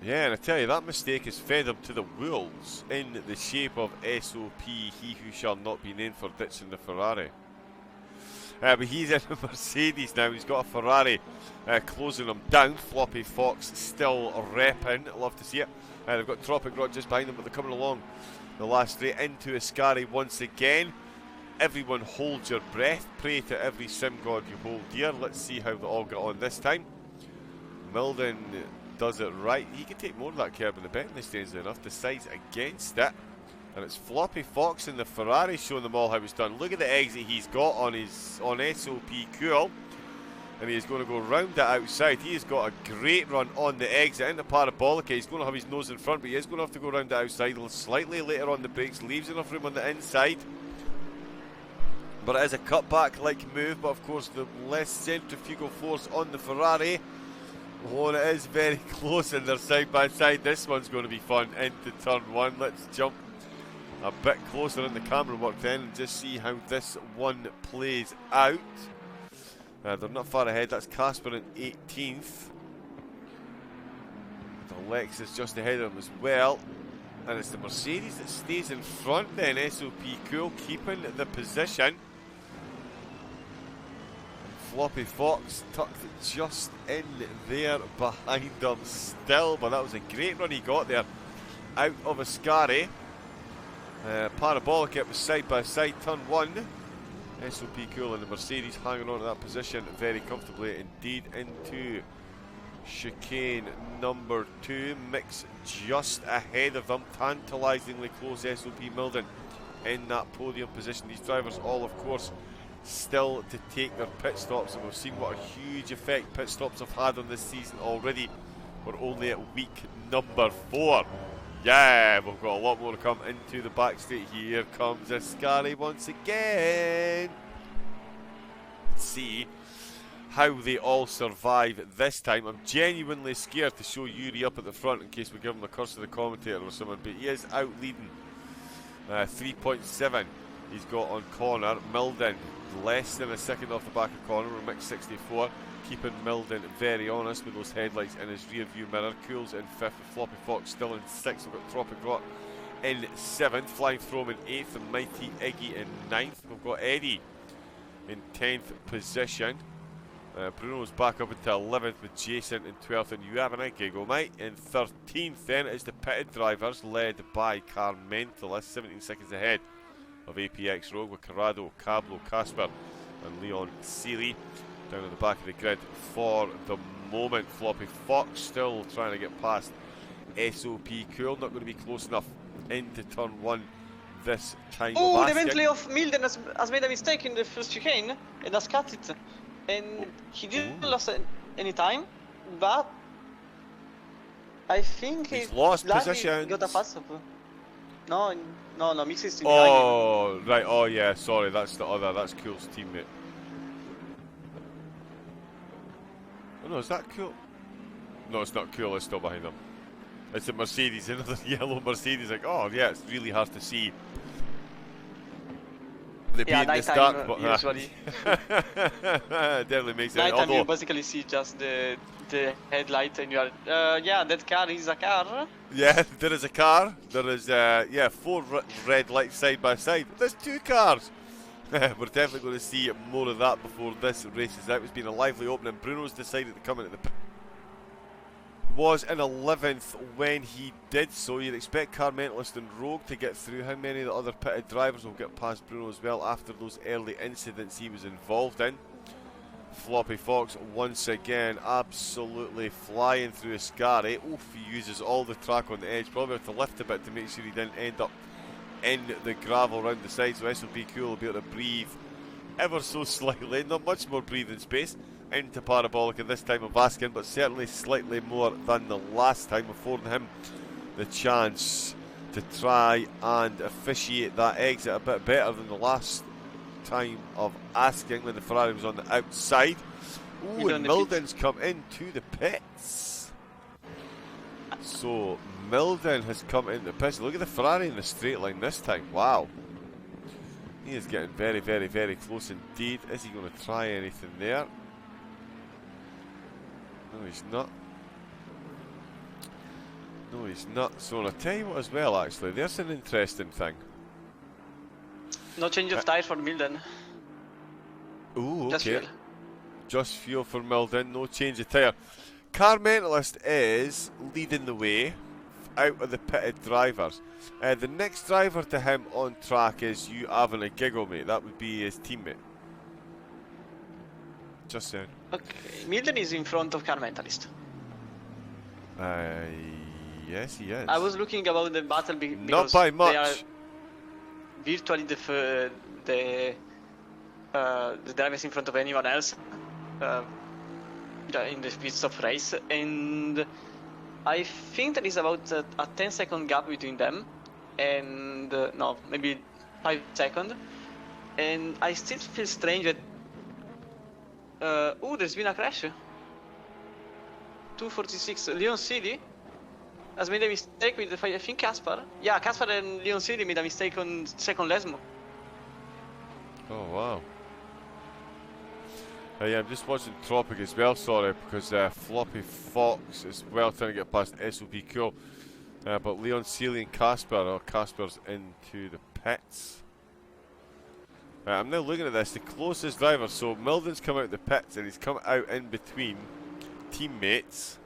Yeah, and I tell you, that mistake has fed him to the wolves in the shape of SOP, he who shall not be named for ditching the Ferrari. But he's in a Mercedes now. He's got a Ferrari closing him down. Floppy Fox still repping. Love to see it. They've got Tropic Rod just behind them, but they're coming along the last straight into Ascari once again. everyone hold your breath. Pray to every sim god you hold dear. Let's see how they all get on this time. Milden does it right. He can take more of that curb in the Bentley, strangely enough. Decides against it. And it's Floppy Fox in the Ferrari showing them all how it's done. Look at the exit he's got on SOP Cool. And he is going to go round it outside. He has got a great run on the exit into Parabolica. He's going to have his nose in front, but he is going to have to go round it outside slightly later on the brakes. Leaves enough room on the inside. But it is a cutback-like move, but of course the less centrifugal force on the Ferrari. Oh, it is very close and they're side by side. This one's going to be fun into turn one. Let's jump a bit closer in the camera work then and just see how this one plays out. They're not far ahead. That's Casper in 18th. The Lexus just ahead of him as well. And it's the Mercedes that stays in front then. SOP Cool keeping the position. Floppy Fox tucked just in there behind them still. But that was a great run he got there out of Ascari. Parabolic, it was side by side, turn one. SOP Cool and the Mercedes hanging on to that position very comfortably indeed into chicane number 2. Mix just ahead of them, tantalisingly close. SOP Milden in that podium position. These drivers all, of course, still to take their pit stops, and we've seen what a huge effect pit stops have had on this season already. We're only at week number 4. Yeah, we've got a lot more to come into the back straight. Here comes Ascari once again. Let's see how they all survive this time. I'm genuinely scared to show Yuri up at the front in case we give him a curse of the commentator or someone, but he is out leading. 3.7 he's got on corner. Milden less than a second off the back of corner. We're mixed 64. Keeping Milden very honest with those headlights in his rear view mirror. Cool's in 5th, Floppy Fox still in 6th. We've got Tropic Rot in 7th, Flying Throwman 8th, and Mighty Iggy in 9th. We've got Eddie in 10th position. Bruno's back up into 11th with Jason in 12th, and you have a night giggle, mate. In 13th then is the pitted drivers led by Car Mentalist, 17 seconds ahead of APX Rogue with Corrado, Cablo, Casper and Leon Seeley down at the back of the grid for the moment. Floppy Fox still trying to get past SOP Cool, not going to be close enough into turn 1 this time. Oh, the Bentley of Milden has made a mistake in the first chicane and has cut it, and he didn't lose any time, but I think he's lost position. Got a pass up. No, Mix is still behind him. Right, oh yeah, sorry, that's that's Cool's teammate. Oh no, is that Cool? No, it's not Cool, it's still behind them. It's a Mercedes, another yellow Mercedes. Like, oh yeah, it's really hard to see. Yeah, nighttime usually. Definitely makes sense. Nighttime you basically see just the headlight and you are, yeah, that car is a car. Yeah, there is a car. There is, 4 red lights side by side. There's 2 cars. We're definitely going to see more of that before this race is out. It's been a lively opening. Bruno's decided to come into the was in 11th when he did so. You'd expect Car Mentalist and Rogue to get through. How many of the other pitted drivers will get past Bruno as well after those early incidents he was involved in? Floppy Fox once again absolutely flying through Ascari. Oof, he uses all the track on the edge. Probably have to lift a bit to make sure he didn't end up in the gravel around the side. So SOP Cool will be able to breathe ever so slightly, not much more breathing space into Parabolica this time of asking, but certainly slightly more than the last time, affording him the chance to try and officiate that exit a bit better than the last time of asking when the Ferrari was on the outside. Ooh, and Milden's come into the pits. So Milden has come into the pits. Look at the Ferrari in the straight line this time. Wow. He is getting very, very, very close indeed. Is he going to try anything there? No, he's not. No, he's not. So I'll tell you what as well, actually. There's an interesting thing. No change of tyre for Milden. Ooh, okay. Just fuel. Just fuel for Milden, no change of tyre. Car Mentalist is leading the way out of the pitted drivers. The next driver to him on track is you having a giggle, mate. That would be his teammate. Just saying. Okay, Milden is in front of Car Mentalist. Yes, he is. I was looking about the battle because not by much. They are virtually the drivers in front of anyone else in the pit stop race, and I think there is about a 10-second gap between them, and no, maybe 5 seconds, and I still feel strange that there's been a crash. 246 Leon City has made a mistake with, I think, Kaspar. Yeah, Kaspar and Leon City made a mistake on second Lesmo. Oh, wow. Yeah, I'm just watching Tropic as well, sorry, because Floppy Fox is well trying to get past SOP Cool. But Leon Sealy and Casper's into the pits. I'm now looking at this, the closest driver, so Milden's come out of the pits and he's come out in between teammates.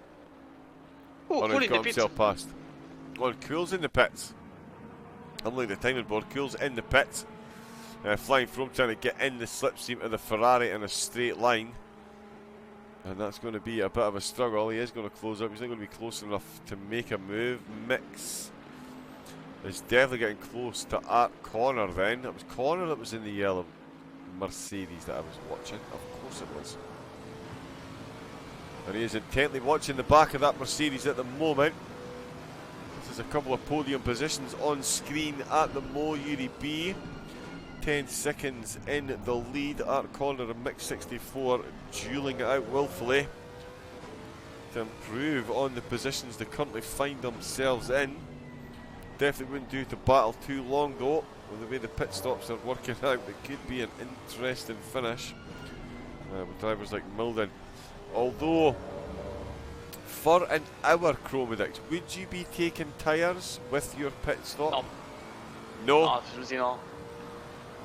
Oh, he's got himself past. Oh, Cool's in the pits. I'm looking at the timing board, Cool's in the pits. Flying from trying to get in the slipstream of the Ferrari in a straight line. And that's going to be a bit of a struggle. He is going to close up. He's not going to be close enough to make a move. Mix is definitely getting close to Art Connor then. It was Connor that was in the yellow Mercedes that I was watching. Of course it was. And he is intently watching the back of that Mercedes at the moment. There's a couple of podium positions on screen at the Mo Yuri B. 10 seconds in the lead. Art Connor and Mix 64 dueling it out willfully to improve on the positions they currently find themselves in. Definitely wouldn't do to battle too long though. With the way the pit stops are working out, it could be an interesting finish with drivers like Milden. Although, for an hour, Chromedix, would you be taking tyres with your pit stop? No. No? Absolutely no.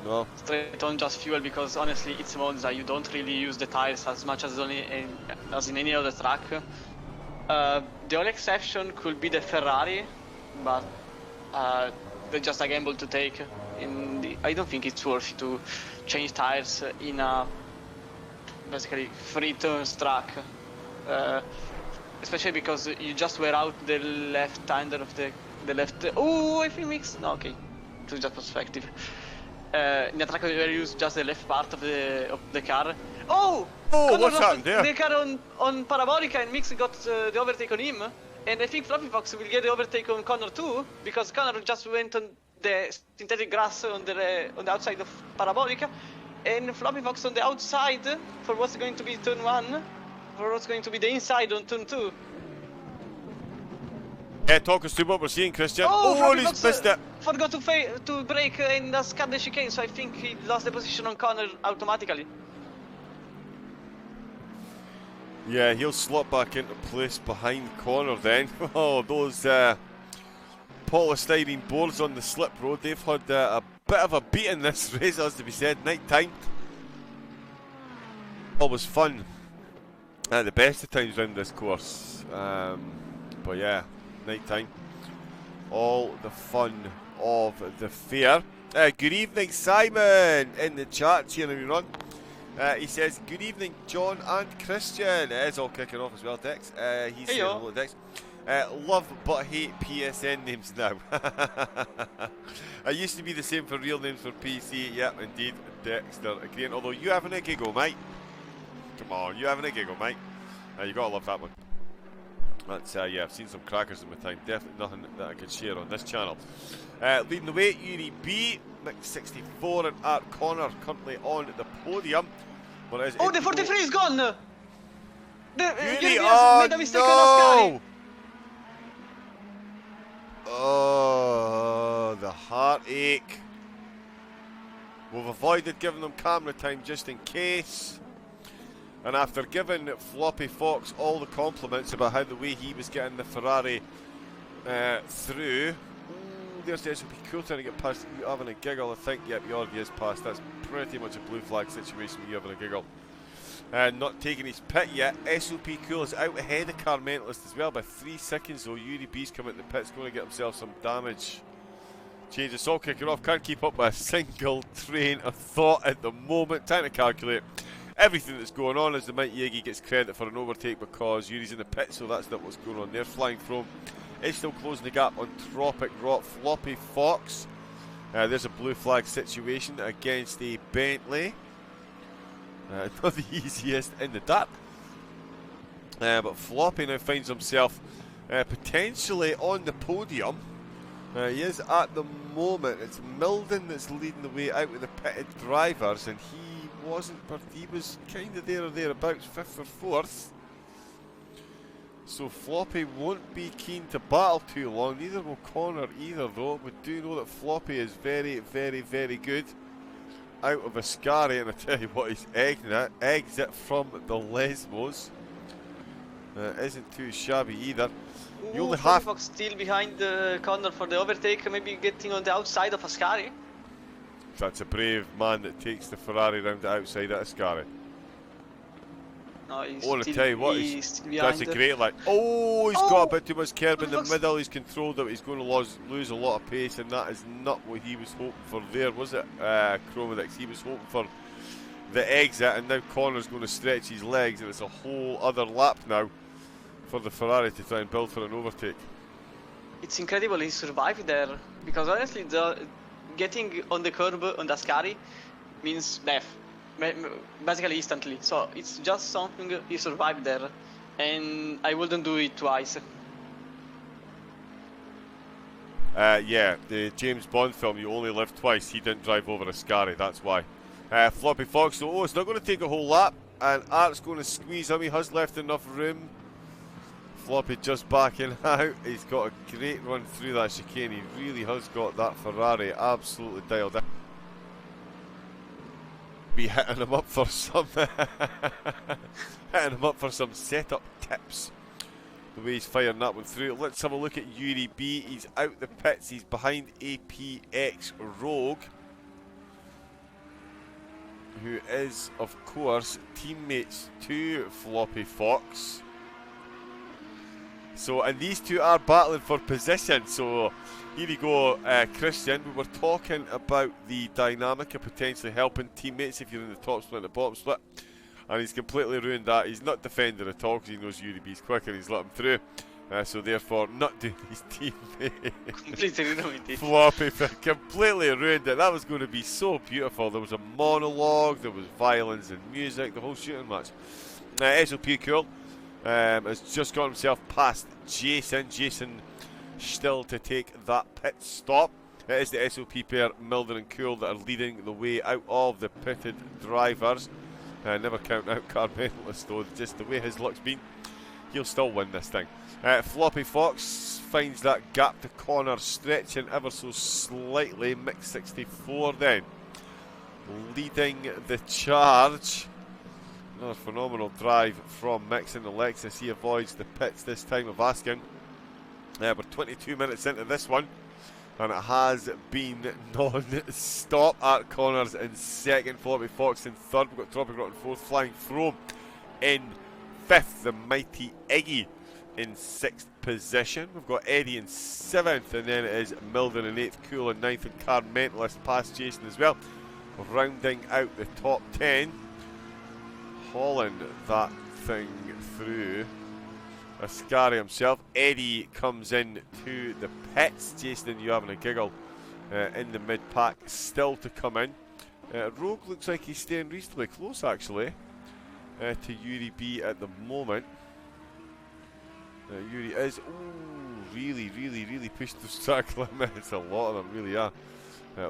No. Straight on just fuel, because honestly it's Monza, you don't really use the tires as much as in any other track. The only exception could be the Ferrari, but they're just a gamble to take. I don't think it's worth it to change tires in a basically free turns track, especially because you just wear out the left-hander of the left. Oh, I think Mix. No, okay, it was just perspective. In a track where you use just the left part of the car. Oh, what's happened there? The car on Parabolica, and Mix got the overtake on him. And I think Floppy Fox will get the overtake on Connor too, because Connor just went on the synthetic grass on the outside of Parabolica, and Floppy Fox on the outside for what's going to be turn 1, for what's going to be the inside on turn 2. Yeah, talk us through what we're seeing, Christian. He's missed it. Forgot to brake and has cut the chicane, so I think he lost the position on Connor automatically. Yeah, he'll slot back into place behind Connor then. Oh, those polystyrene boards on the slip road, they've had a bit of a beating this race, has to be said. Night time. Always fun at the best of times around this course. But yeah, night time. All the fun of the fair. Good evening, Simon, in the chat cheering me on. He says, good evening, John and Christian. It's all kicking off as well, Dex. He's saying hello, Dex. Love but hate PSN names now. I used to be the same for real names for PC. Yep, indeed, Dexter agreeing. Although you having a giggle, mate. Come on, you having a giggle, mate. You gotta love that one. That's yeah, I've seen some crackers in my time. Definitely nothing that I could share on this channel. Leading the way, Yuri B, Mix 64 and Art Connor currently on the podium. Oh, the 43 is gone! Yuri made a mistake on Ascari. Oh, the heartache. We've avoided giving them camera time just in case. And after giving Floppy Fox all the compliments about how the way he was getting the Ferrari through. There's the SOP Cool trying to get past you having a giggle. I think, yep, Yorgi is past. That's pretty much a blue flag situation with you having a giggle. not taking his pit yet. SOP Cool is out ahead of Car Mentalist as well by 3 seconds, though. Yuri B's coming to the pits, going to get himself some damage. Change the saw kicker off, can't keep up with a single train of thought at the moment. Time to calculate everything that's going on as the Mighty Iggy gets credit for an overtake because Yuri's in the pit, so that's not what's going on there. Flying Chrome is still closing the gap on Tropic Rock. Floppy Fox, there's a blue flag situation against a Bentley. Not the easiest in the dirt. But Floppy now finds himself potentially on the podium. He is at the moment. It's Milden that's leading the way out with the pitted drivers, and he wasn't, but he was kind of there or thereabouts, 5th or 4th. So Floppy won't be keen to battle too long. Neither will Connor either, though. We do know that Floppy is very, very, very good out of Ascari, and I tell you what, he's exit from the Lesmos isn't too shabby either. You only have Fox still behind the corner for the overtake, maybe getting on the outside of Ascari. That's a brave man that takes the Ferrari round the outside at Ascari. No, he's I still, tell you what, that's a great line. Oh, he's got a bit too much curb in the middle. He's controlled it. He's going to lose a lot of pace, and that is not what he was hoping for there, was it, Chromodix? He was hoping for the exit, and now Connor's going to stretch his legs, and it's a whole other lap now for the Ferrari to try and build for an overtake. It's incredible he survived there, because honestly, getting on the curb on the Ascari means death. Basically instantly, so it's just something he survived there, and I wouldn't do it twice. Yeah, the James Bond film, You Only Live Twice, he didn't drive over Ascari, that's why. Floppy Fox, so it's not going to take a whole lap, and Art's going to squeeze him. He has left enough room. Floppy just backing out. He's got a great run through that chicane. He really has got that Ferrari absolutely dialed in. Be hitting him up for some setup tips. The way he's firing that one through. Let's have a look at Yuri B. He's out the pits. He's behind APX Rogue, who is, of course, teammates to Floppy Fox. So, and these two are battling for position. So, here we go, Christian. We were talking about the dynamic of potentially helping teammates if you're in the top split and the bottom split. And he's completely ruined that. He's not defending at all because he knows Yuri B's quicker. He's let him through. So, therefore, not doing his teammate. Completely ruined it. Floppy completely ruined it. That was going to be so beautiful. There was a monologue, there was violins and music, the whole shooting match. SOP Cool has just got himself past Jason. Jason still to take that pit stop. It is the SOP pair, Milden and Cool, that are leading the way out of the pitted drivers. Never count out Car Mentalist, though, just the way his luck's been. He'll still win this thing. Floppy Fox finds that gap to Connor, stretching ever so slightly. Mix 64 then, leading the charge. Another phenomenal drive from Mix in the Lexus. He avoids the pits this time of asking. We're 22 minutes into this one, and it has been non-stop. Art Connors in second, Floppy Fox in third. We've got Tropic Rock in fourth, Flying Throne in fifth, the Mighty Iggy in sixth position. We've got Eddie in seventh, and then it is Milden in eighth, Cool in ninth, and Car Mentalist past Jason as well. Rounding out the top 10, hauling that thing through Ascari himself. Eddie comes in to the pits. Jason, you having a giggle in the mid-pack, still to come in. Rogue looks like he's staying reasonably close, actually, to Yuri B at the moment. Yuri is really pushed the track limits. A lot of them really are.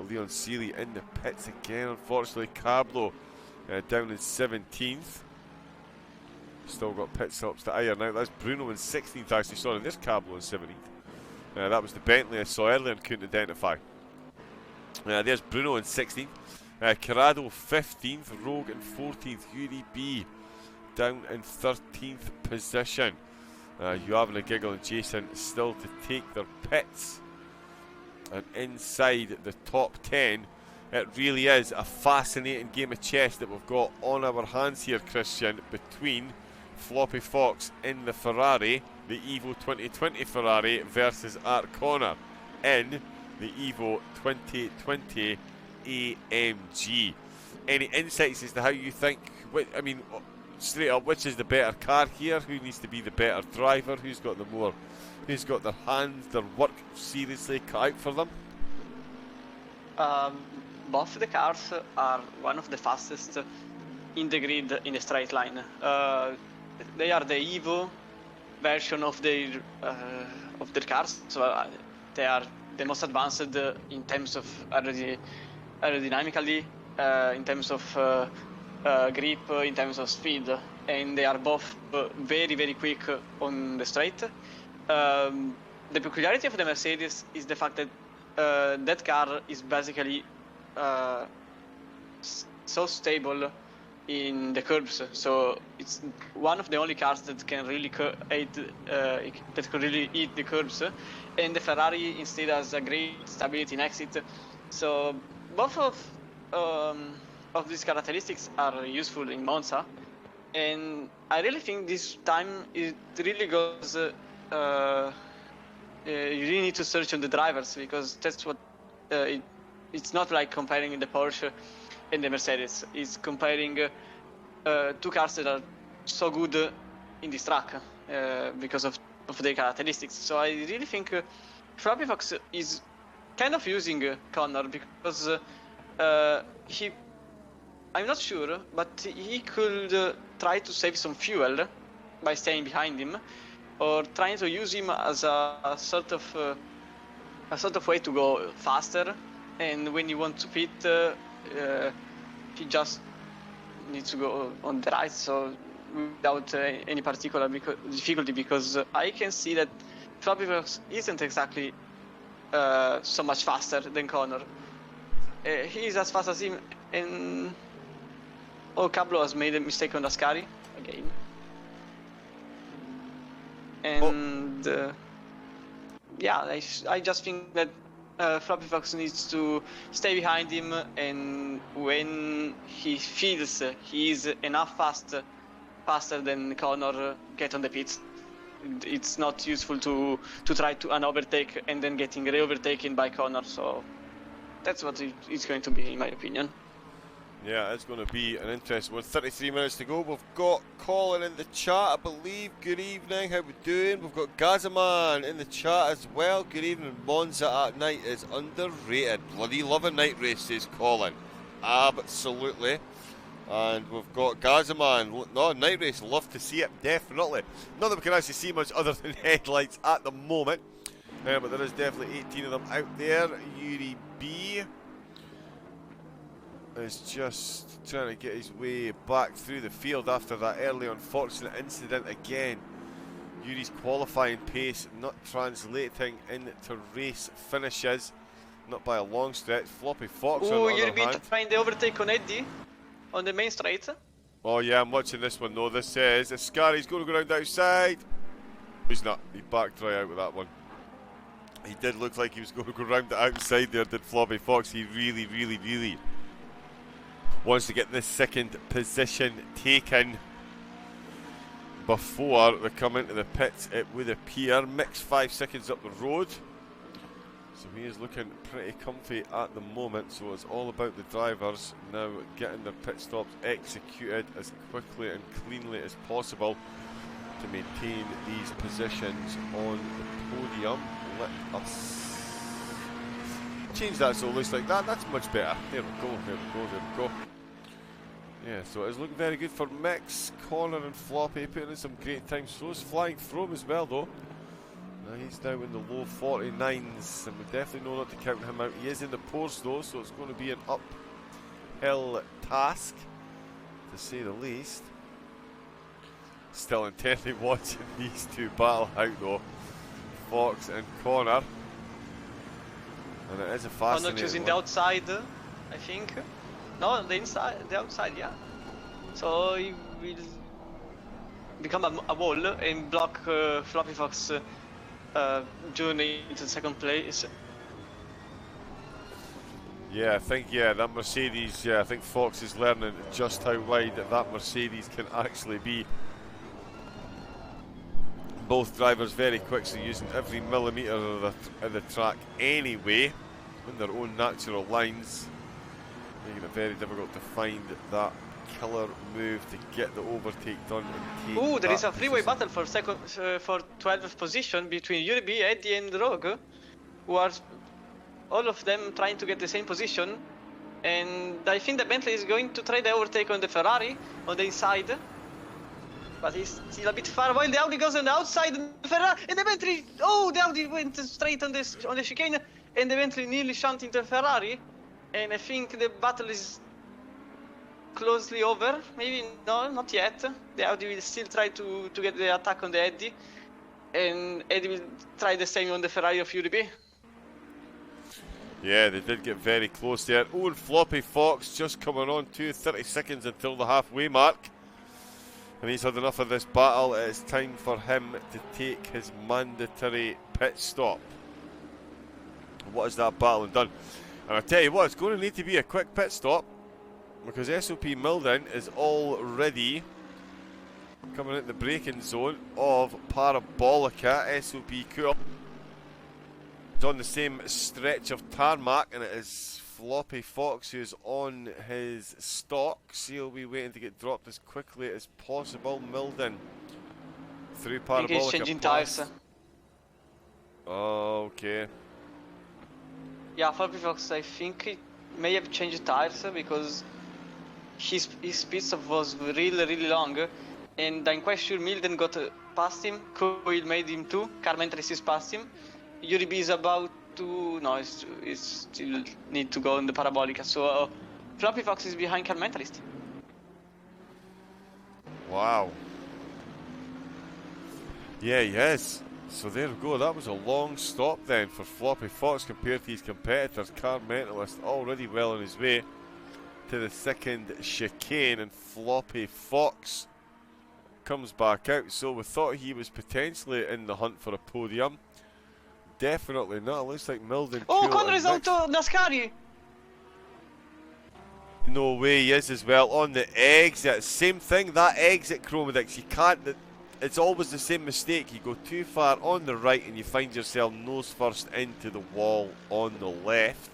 Leon Seeley in the pits again, unfortunately. Cablo down in 17th. Still got pit stops to iron out. That's Bruno in 16th, actually. Sorry, there's Cablo in 17th. That was the Bentley I saw earlier and couldn't identify. There's Bruno in 16th. Corrado 15th. Rogue in 14th. Yuri B down in 13th position. You having a giggle, and Jason still to take their pits. And inside the top 10 It really is a fascinating game of chess that we've got on our hands here, Christian, between Floppy Fox in the Ferrari, the Evo 2020 Ferrari, versus Art Connor in the Evo 2020 AMG. Any insights as to how you think, I mean, straight up, which is the better car here? Who needs to be the better driver? Who's got their hands, their work seriously cut out for them? Both the cars are one of the fastest in the grid in a straight line. They are the Evo version of their cars, so they are the most advanced in terms of aerodynamically, in terms of grip, in terms of speed, and they are both very, very quick on the straight. The peculiarity of the Mercedes is the fact that that car is basically so stable in the curbs, so it's one of the only cars that can really eat the curbs, and the Ferrari instead has a great stability in exit. So both of these characteristics are useful in Monza, and I really think this time it really goes. You really need to search on the drivers, because that's what it's not like comparing the Porsche and the Mercedes. It's comparing two cars that are so good in this track because of their characteristics. So I really think Floppy Fox is kind of using Connor, because I'm not sure, but he could try to save some fuel by staying behind him, or trying to use him as a sort of way to go faster. And when you want to pit, he just needs to go on the right, so without any particular difficulty, because I can see that Floppy Fox isn't exactly so much faster than Connor. He is as fast as him, and Cablo has made a mistake on Ascari again. And yeah, I just think that Floppy Fox needs to stay behind him, and when he feels he is enough faster than Connor, get on the pits. It's not useful to try to overtake and then getting re-overtaken by Connor. So that's what it's going to be, in my opinion. Yeah, it's going to be an interesting one. 33 minutes to go. We've got Colin in the chat, I believe. Good evening, how we doing? We've got Gazaman in the chat as well. Good evening. Monza at night is underrated. Bloody love a night race, says Colin. Absolutely. And we've got Gazaman. No, night race, love to see it, definitely. Not that we can actually see much other than headlights at the moment. But there is definitely 18 of them out there. Yuri B is just trying to get his way back through the field after that early unfortunate incident again. Yuri's qualifying pace not translating into race finishes, not by a long stretch. Floppy Fox on the other Yuri hand. trying the overtake on Eddie on the main straight. Oh yeah, I'm watching this one though. This says Ascari's going to go around outside. He's not. He backed right out with that one. He did look like he was going to go round the outside there, did Floppy Fox. He really wants to get this second position taken before they come into the pits, it would appear. Mix 5 seconds up the road. So he is looking pretty comfy at the moment. So it's all about the drivers now getting their pit stops executed as quickly and cleanly as possible to maintain these positions on the podium. Let us change that so it looks like that. That's much better. There we go, there we go, there we go. Yeah, so it's looking very good for Mix, Connor and Floppy, putting in some great times. So's Flying From as well though. Now he's now in the low 49s, and we definitely know not to count him out. He is in the Porsche though, so it's going to be an uphill task, to say the least. Still intently watching these two battle out though, Fox and Connor. And it is a fascinating Connor choosing the outside, I think. No, the inside, the outside, yeah. So he will become a wall and block Floppy Fox journey into second place. Yeah, I think that Mercedes. Yeah, I think Fox is learning just how wide that Mercedes can actually be. Both drivers very quick, so using every millimetre of the track anyway in their own natural lines, making it very difficult to find that killer move to get the overtake done and take. Ooh, there is a freeway position. battle for 12th position between Yuri, Eddie, and Rogue, who are all of them trying to get the same position. And I think the Bentley is going to try the overtake on the Ferrari on the inside. But he's still a bit far away. The Audi goes on the outside, and the Ferrari, and the Bentley. Oh, the Audi went straight on the chicane, and the Bentley nearly shunt into the Ferrari. And I think the battle is closely over. Maybe no, not yet. The Audi will still try to get the attack on the Eddie, and Eddie will try the same on the Ferrari of Yuri. Yeah, they did get very close there. Oh, and Floppy Fox just coming on to 30 seconds until the halfway mark. And he's had enough of this battle. It's time for him to take his mandatory pit stop. What has that battling done? And I tell you what, it's going to need to be a quick pit stop, because SOP Milden is already coming into the braking zone of Parabolica. SOP Cool. It's on the same stretch of tarmac, and it is Floppy Fox who's on his stocks. He'll be waiting to get dropped as quickly as possible. Milden through Parabolica. I think he's changing tires. Okay. Yeah, Floppy Fox, I think he may have changed tires because his pit stop was really long, and I'm quite sure Milden got past him. Coil made him too. Carmentres is past him. Yuri B is about to... No, it's still need to go on the Parabolica. So Floppy Fox is behind Carmentalist. Wow. Yeah, he is. So there we go. That was a long stop then for Floppy Fox compared to his competitors. Car Mentalist already well on his way to the second chicane, and Floppy Fox comes back out. So we thought he was potentially in the hunt for a podium. Definitely not. It looks like Milden. Oh, Connor is out to Nascari. No way, he is as well. On the exit, same thing. That exit, Chromedix, you can't. It's always the same mistake. You go too far on the right and you find yourself nose first into the wall on the left.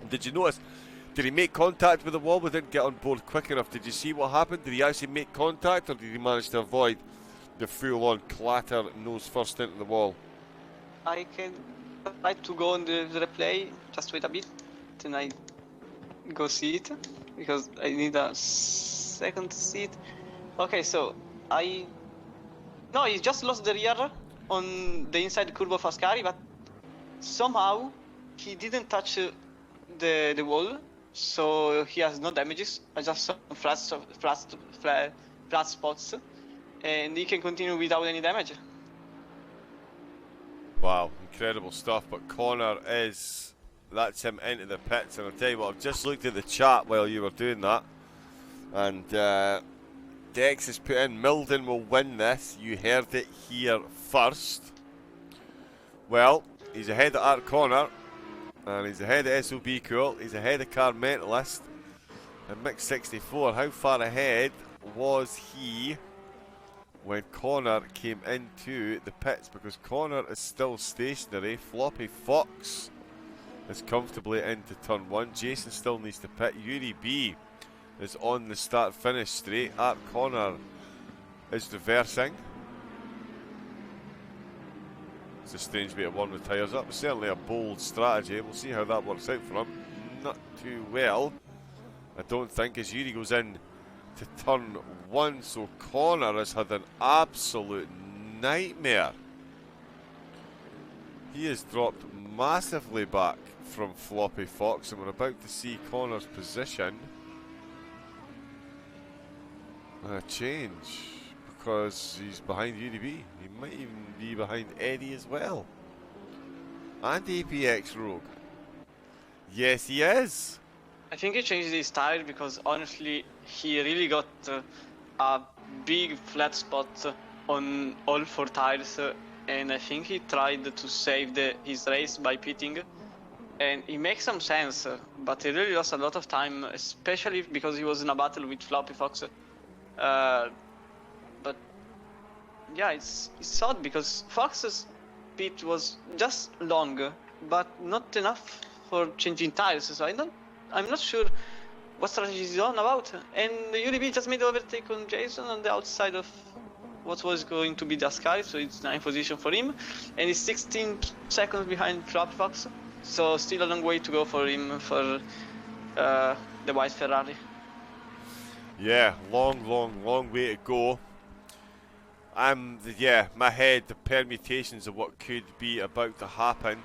Did you notice? Did he make contact with the wall? We didn't get on board quick enough. Did you see what happened? Did he actually make contact, or did he manage to avoid the full-on clatter nose first into the wall? I can try to go on the replay. Just wait a bit, and I go see it because I need a second to see it. Okay, so no, he just lost the rear on the inside curve of Ascari, but somehow he didn't touch the wall, so he has no damages. Just some flat spots, and he can continue without any damage. Wow, incredible stuff. But Connor that's him into the pits. And I'll tell you what, I've just looked at the chat while you were doing that, and Dex has put in, Milden will win this. You heard it here first. Well, he's ahead of Art Connor, and he's ahead of SOB Cool, he's ahead of Car Mentalist, and Mix 64. How far ahead was he when Connor came into the pits? Because Connor is still stationary. Floppy Fox is comfortably into turn 1. Jason still needs to pit. Yuri B is on the start-finish straight. Art Connor is reversing. It's a strange way to warm the tyres up. It's certainly a bold strategy. We'll see how that works out for him. Not too well, I don't think, as Yuri goes in to turn 1. So Connor has had an absolute nightmare. He has dropped massively back from Floppy Fox, and we're about to see Connor's position change, because he's behind UDB. He might even be behind Eddie as well, and APX Rogue. Yes, he is. I think he changed his tire because honestly he really got a big flat spot on all 4 tires, and I think he tried to save his race by pitting, and it makes some sense, but he really lost a lot of time, especially because he was in a battle with Floppy Fox. But yeah, it's odd because Fox's pit was just long, but not enough for changing tires. So I'm not sure what strategy is on about. And UDB just made the overtake on Jason on the outside of what was going to be the Ascari, so it's 9th position for him, and he's 16 seconds behind Floppy Fox. So still a long way to go for him for the white Ferrari. Yeah, long way to go. My head, the permutations of what could be about to happen.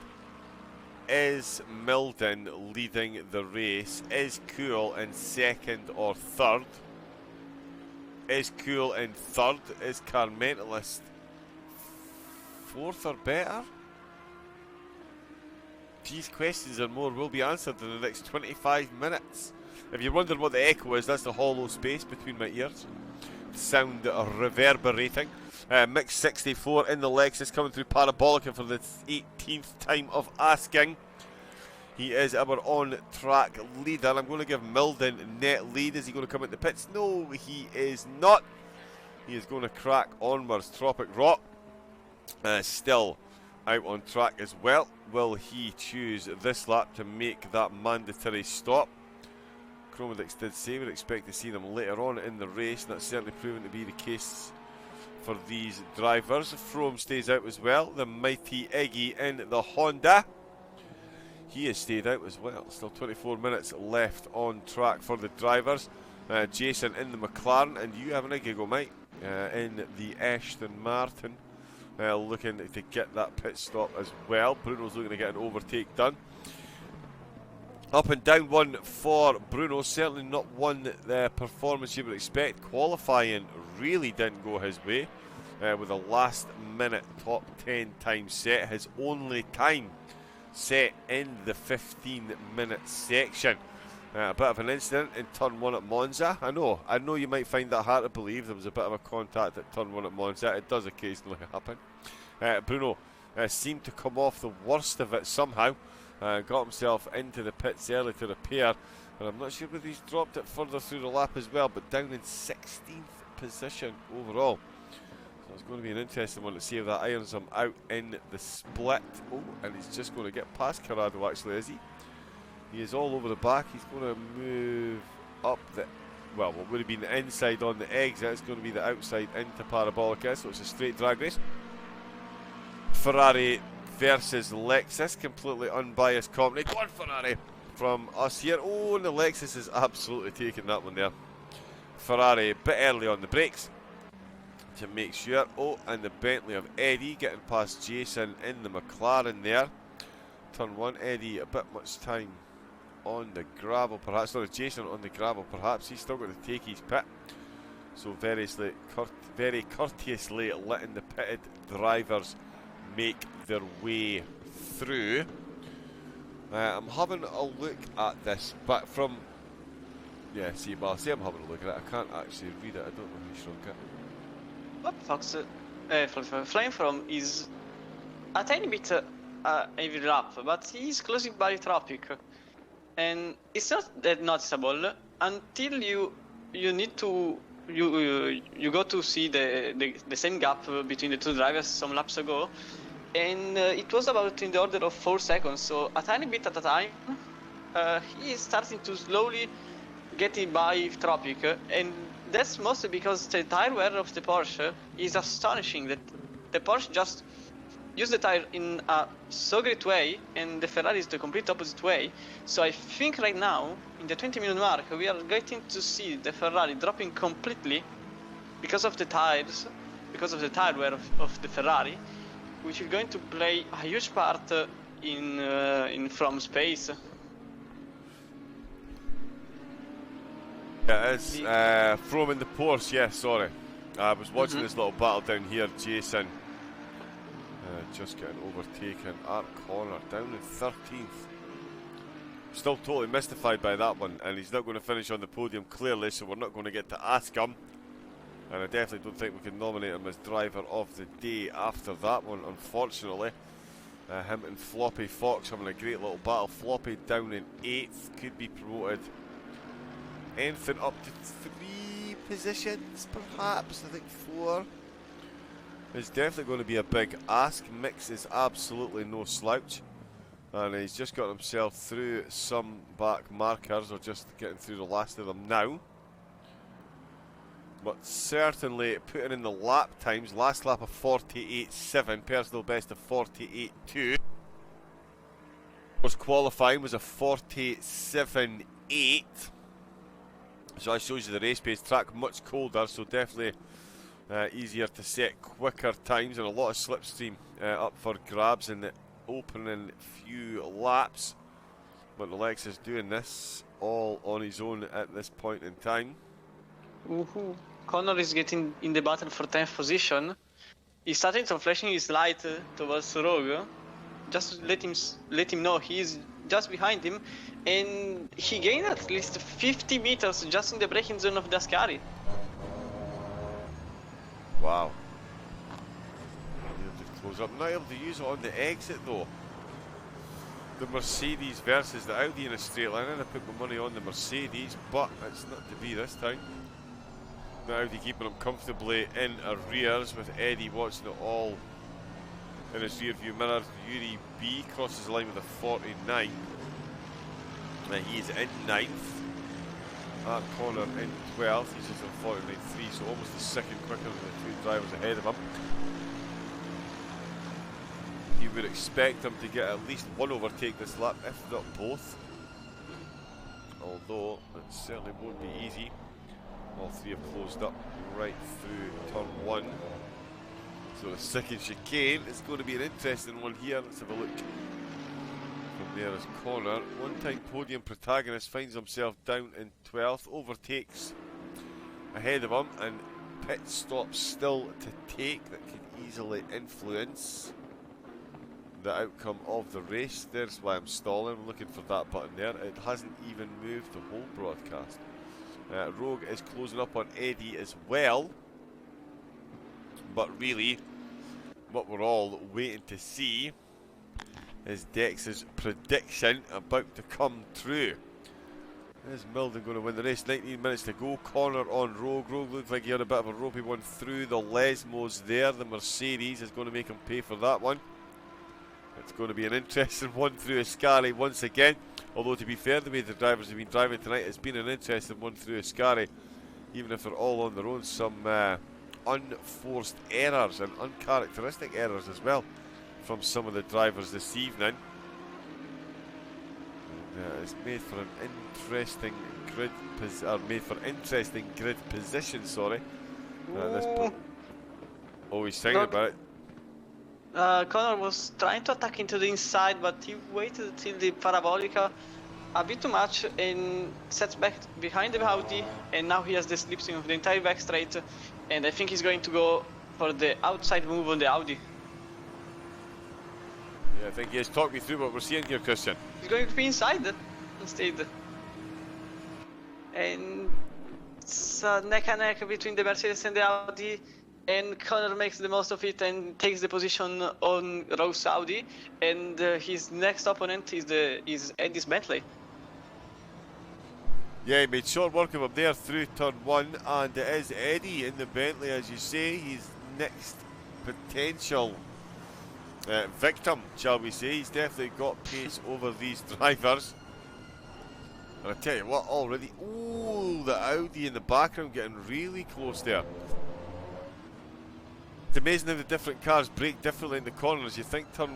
Is Milden leading the race? Is Cool in second or third? Is Cool in third? Is Carmentalist fourth or better? These questions and more will be answered in the next 25 minutes. If you're wondering what the echo is, that's the hollow space between my ears. Sound reverberating. Mix 64 in the Lexus coming through Parabolica for the 18th time of asking. He is our on-track leader. I'm going to give Milden net lead. Is he going to come into pits? No, he is not. He is going to crack onwards. Tropic Rock still out on track as well. Will he choose this lap to make that mandatory stop? Chromodix did say we'd expect to see them later on in the race, and that's certainly proven to be the case for these drivers. Frome stays out as well. The mighty Iggy in the Honda. He has stayed out as well. Still 24 minutes left on track for the drivers. Jason in the McLaren, and you have an giggle, mate, in the Aston Martin. Looking to get that pit stop as well. Bruno's looking to get an overtake done. Up and down one for Bruno. Certainly not one performance you would expect. Qualifying really didn't go his way. With a last minute top 10 time set. His only time set in the 15-minute section. A bit of an incident in turn 1 at Monza. I know you might find that hard to believe. There was a bit of a contact at turn 1 at Monza. It does occasionally happen. Bruno seemed to come off the worst of it somehow. Got himself into the pits early to repair, and I'm not sure whether he's dropped it further through the lap as well, but down in 16th position overall. So it's going to be an interesting one to see if that irons him out in the split. Oh, and he's just going to get past Corrado actually, is he? He is all over the back. He's going to move up what would have been the inside on the exit. It's going to be the outside into Parabolica, so it's a straight drag race. Ferrari versus Lexus, completely unbiased commentary. Go on, Ferrari, from us here. Oh, and the Lexus is absolutely taking that one there. Ferrari a bit early on the brakes to make sure. Oh, and the Bentley of Eddie getting past Jason in the McLaren there. Turn 1, Eddie a bit much time on the gravel, perhaps. Sorry, Jason on the gravel, perhaps. He's still got to take his pit. So very courteously letting the pitted drivers make their way through. I'm having a look at this, but from I'm having a look at it. I can't actually read it. I don't know who shrunk it. What Fox flying from is a tiny bit every lap, but he's closing by Tropic, and it's not that noticeable until you need to you go to see the same gap between the two drivers some laps ago. And it was about in the order of 4 seconds, so a tiny bit at a time. He is starting to slowly get by Tropic, and that's mostly because the tire wear of the Porsche is astonishing. That the Porsche just used the tire in a so great way, and the Ferrari is the complete opposite way. So I think right now, in the 20-minute mark, we are getting to see the Ferrari dropping completely because of the tires, because of the tire wear of the Ferrari, which is going to play a huge part in from space. Yeah, it's Frome in the Porsche. Yeah, sorry, I was watching this little battle down here. Jason just getting overtaken at corner, down in 13th. Still totally mystified by that one, and he's not going to finish on the podium clearly, so we're not going to get to ask him. And I definitely don't think we can nominate him as driver of the day after that one, unfortunately. Him and Floppy Fox having a great little battle. Floppy down in 8th, could be promoted anything up to 3 positions, perhaps. I think 4 is definitely going to be a big ask. Mix is absolutely no slouch, and he's just got himself through some back markers, or just getting through the last of them now. But certainly putting in the lap times, last lap of 48.7, personal best of 48.2. Was qualifying was a 47.8. So that shows you the race pace. Track much colder, so definitely easier to set quicker times, and a lot of slipstream up for grabs in the opening few laps. But Alex is doing this all on his own at this point in time. Connor is getting in the battle for 10th position. He's starting to flashing his light towards Rogue. Just let him know he's just behind him, and he gained at least 50 meters just in the braking zone of the Ascari. Wow. Able to close up. Not able to use it on the exit though. The Mercedes versus the Audi in a straight line, and I put my money on the Mercedes, but it's not to be this time. The Audi keeping him comfortably in arrears, with Eddie watching it all in his rear view mirror. Yuri B crosses the line with a 49. He's in 9th. Art Connor in 12th. He's just on 49.3, so almost a second quicker than the 2 drivers ahead of him. You would expect him to get at least one overtake this lap, if not both. Although it certainly won't be easy. All 3 have closed up right through turn 1. So the second chicane is going to be an interesting one here. Let's have a look. From there is Connor. One-time podium protagonist finds himself down in 12th. Overtakes ahead of him, and pit stops still to take that could easily influence the outcome of the race. There's why I'm stalling. I'm looking for that button there. It hasn't even moved the whole broadcast. Rogue is closing up on Eddie as well. But really, what we're all waiting to see is Dex's prediction about to come true. Is Milden going to win the race? 19 minutes to go. Connor on Rogue. Rogue looked like he had a bit of a ropey one through the Lesmos there. The Mercedes is going to make him pay for that one. It's going to be an interesting one through Ascari once again. Although, to be fair, the way the drivers have been driving tonight, it's been an interesting one through Ascari. Even if they're all on their own, some unforced errors and uncharacteristic errors as well from some of the drivers this evening. And, it's made for an interesting grid position. Sorry. He's saying about it. Connor was trying to attack into the inside, but he waited till the Parabolica a bit too much and sets back behind the Audi, and now he has the slipstream of the entire back straight, and I think he's going to go for the outside move on the Audi. Yeah, I think he has talked me through what we're seeing here, Christian. He's going to be inside instead. And it's neck and neck between the Mercedes and the Audi, and Connor makes the most of it and takes the position on Rogue's Audi, and his next opponent is Eddie's Bentley. Yeah, he made short work of him there through turn 1, and it is Eddie in the Bentley, as you say. He's next potential victim, shall we say. He's definitely got pace over these drivers. And I tell you what, already, the Audi in the background getting really close there. It's amazing how the different cars brake differently in the corners. You think the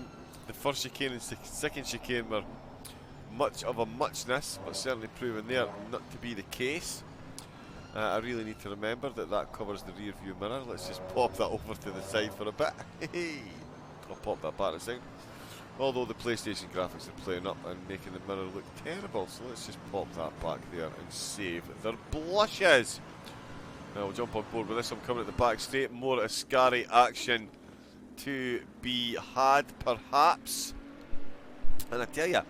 first chicane and second chicane were much of a muchness, but certainly proven there not to be the case. I really need to remember that covers the rear view mirror. Let's just pop that over to the side for a bit. I'll pop that back a second. Although the PlayStation graphics are playing up and making the mirror look terrible, so let's just pop that back there and save their blushes. Now we'll jump on board with this. I'm coming at the back straight. More Ascari action to be had, perhaps. And I tell you,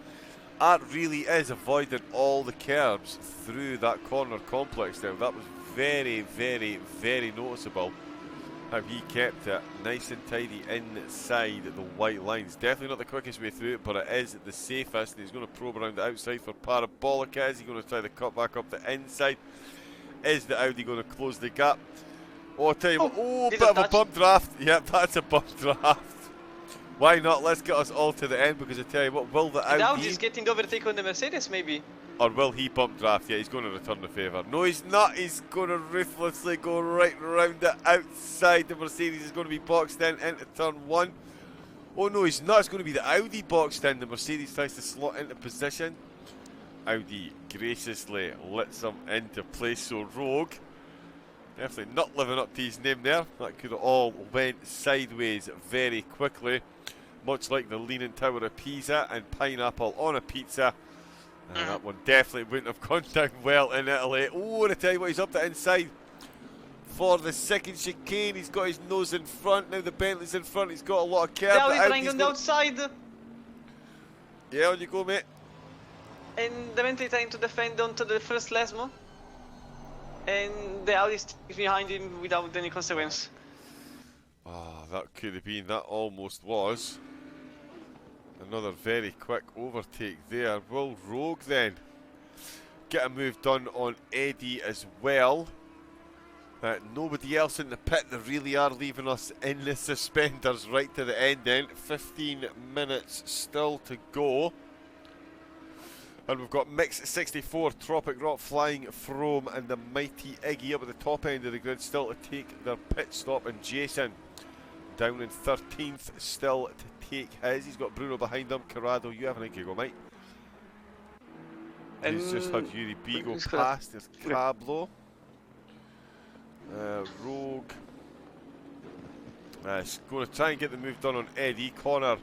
Art really is avoiding all the curbs through that corner complex there. That was very, very, very noticeable. how he kept it nice and tidy inside the white lines. Definitely not the quickest way through it, but it is the safest. He's going to probe around the outside for Parabolic. Is he going to try the cut back up the inside? Is the Audi going to close the gap? Oh, I'll tell you what. Oh, bit of a bump draft. Yep, that's a bump draft. Why not? Let's get us all to the end, because I tell you what, will the Audi... Now he's getting overtaken on the Mercedes, maybe. Or will he bump draft? Yeah, he's going to return the favour. No, he's not. He's going to ruthlessly go right around the outside. The Mercedes is going to be boxed in into turn 1. Oh no, he's not. It's going to be the Audi boxed in. The Mercedes tries to slot into position. Audi graciously lets him into place. So Rogue, definitely not living up to his name there. That could have all went sideways very quickly. Much like the Leaning Tower of Pisa and pineapple on a pizza. And that one definitely wouldn't have gone down well in Italy. Oh, and I tell you what, he's up the inside for the second chicane. He's got his nose in front. Now the Bentley's in front. He's got a lot of curve. Now he's trying on the outside. Yeah, on you go, mate. And the Bentley trying to defend onto the first Lesmo. And the Audi is behind him without any consequence. Ah, that could have been. That almost was. Another very quick overtake there. Will Rogue then get a move done on Eddie as well? Nobody else in the pit. They really are leaving us in the suspenders right to the end then. 15 minutes still to go. And we've got Mix 64, Tropic Rock Flying From, and the Mighty Iggy up at the top end of the grid still to take their pit stop. And Jason down in 13th still to take his. He's got Bruno behind him. Corrado, you have an go, mate. He's just had Yuri B go past. There's Cablo. Rogue. Going to try and get the move done on Eddie. Connor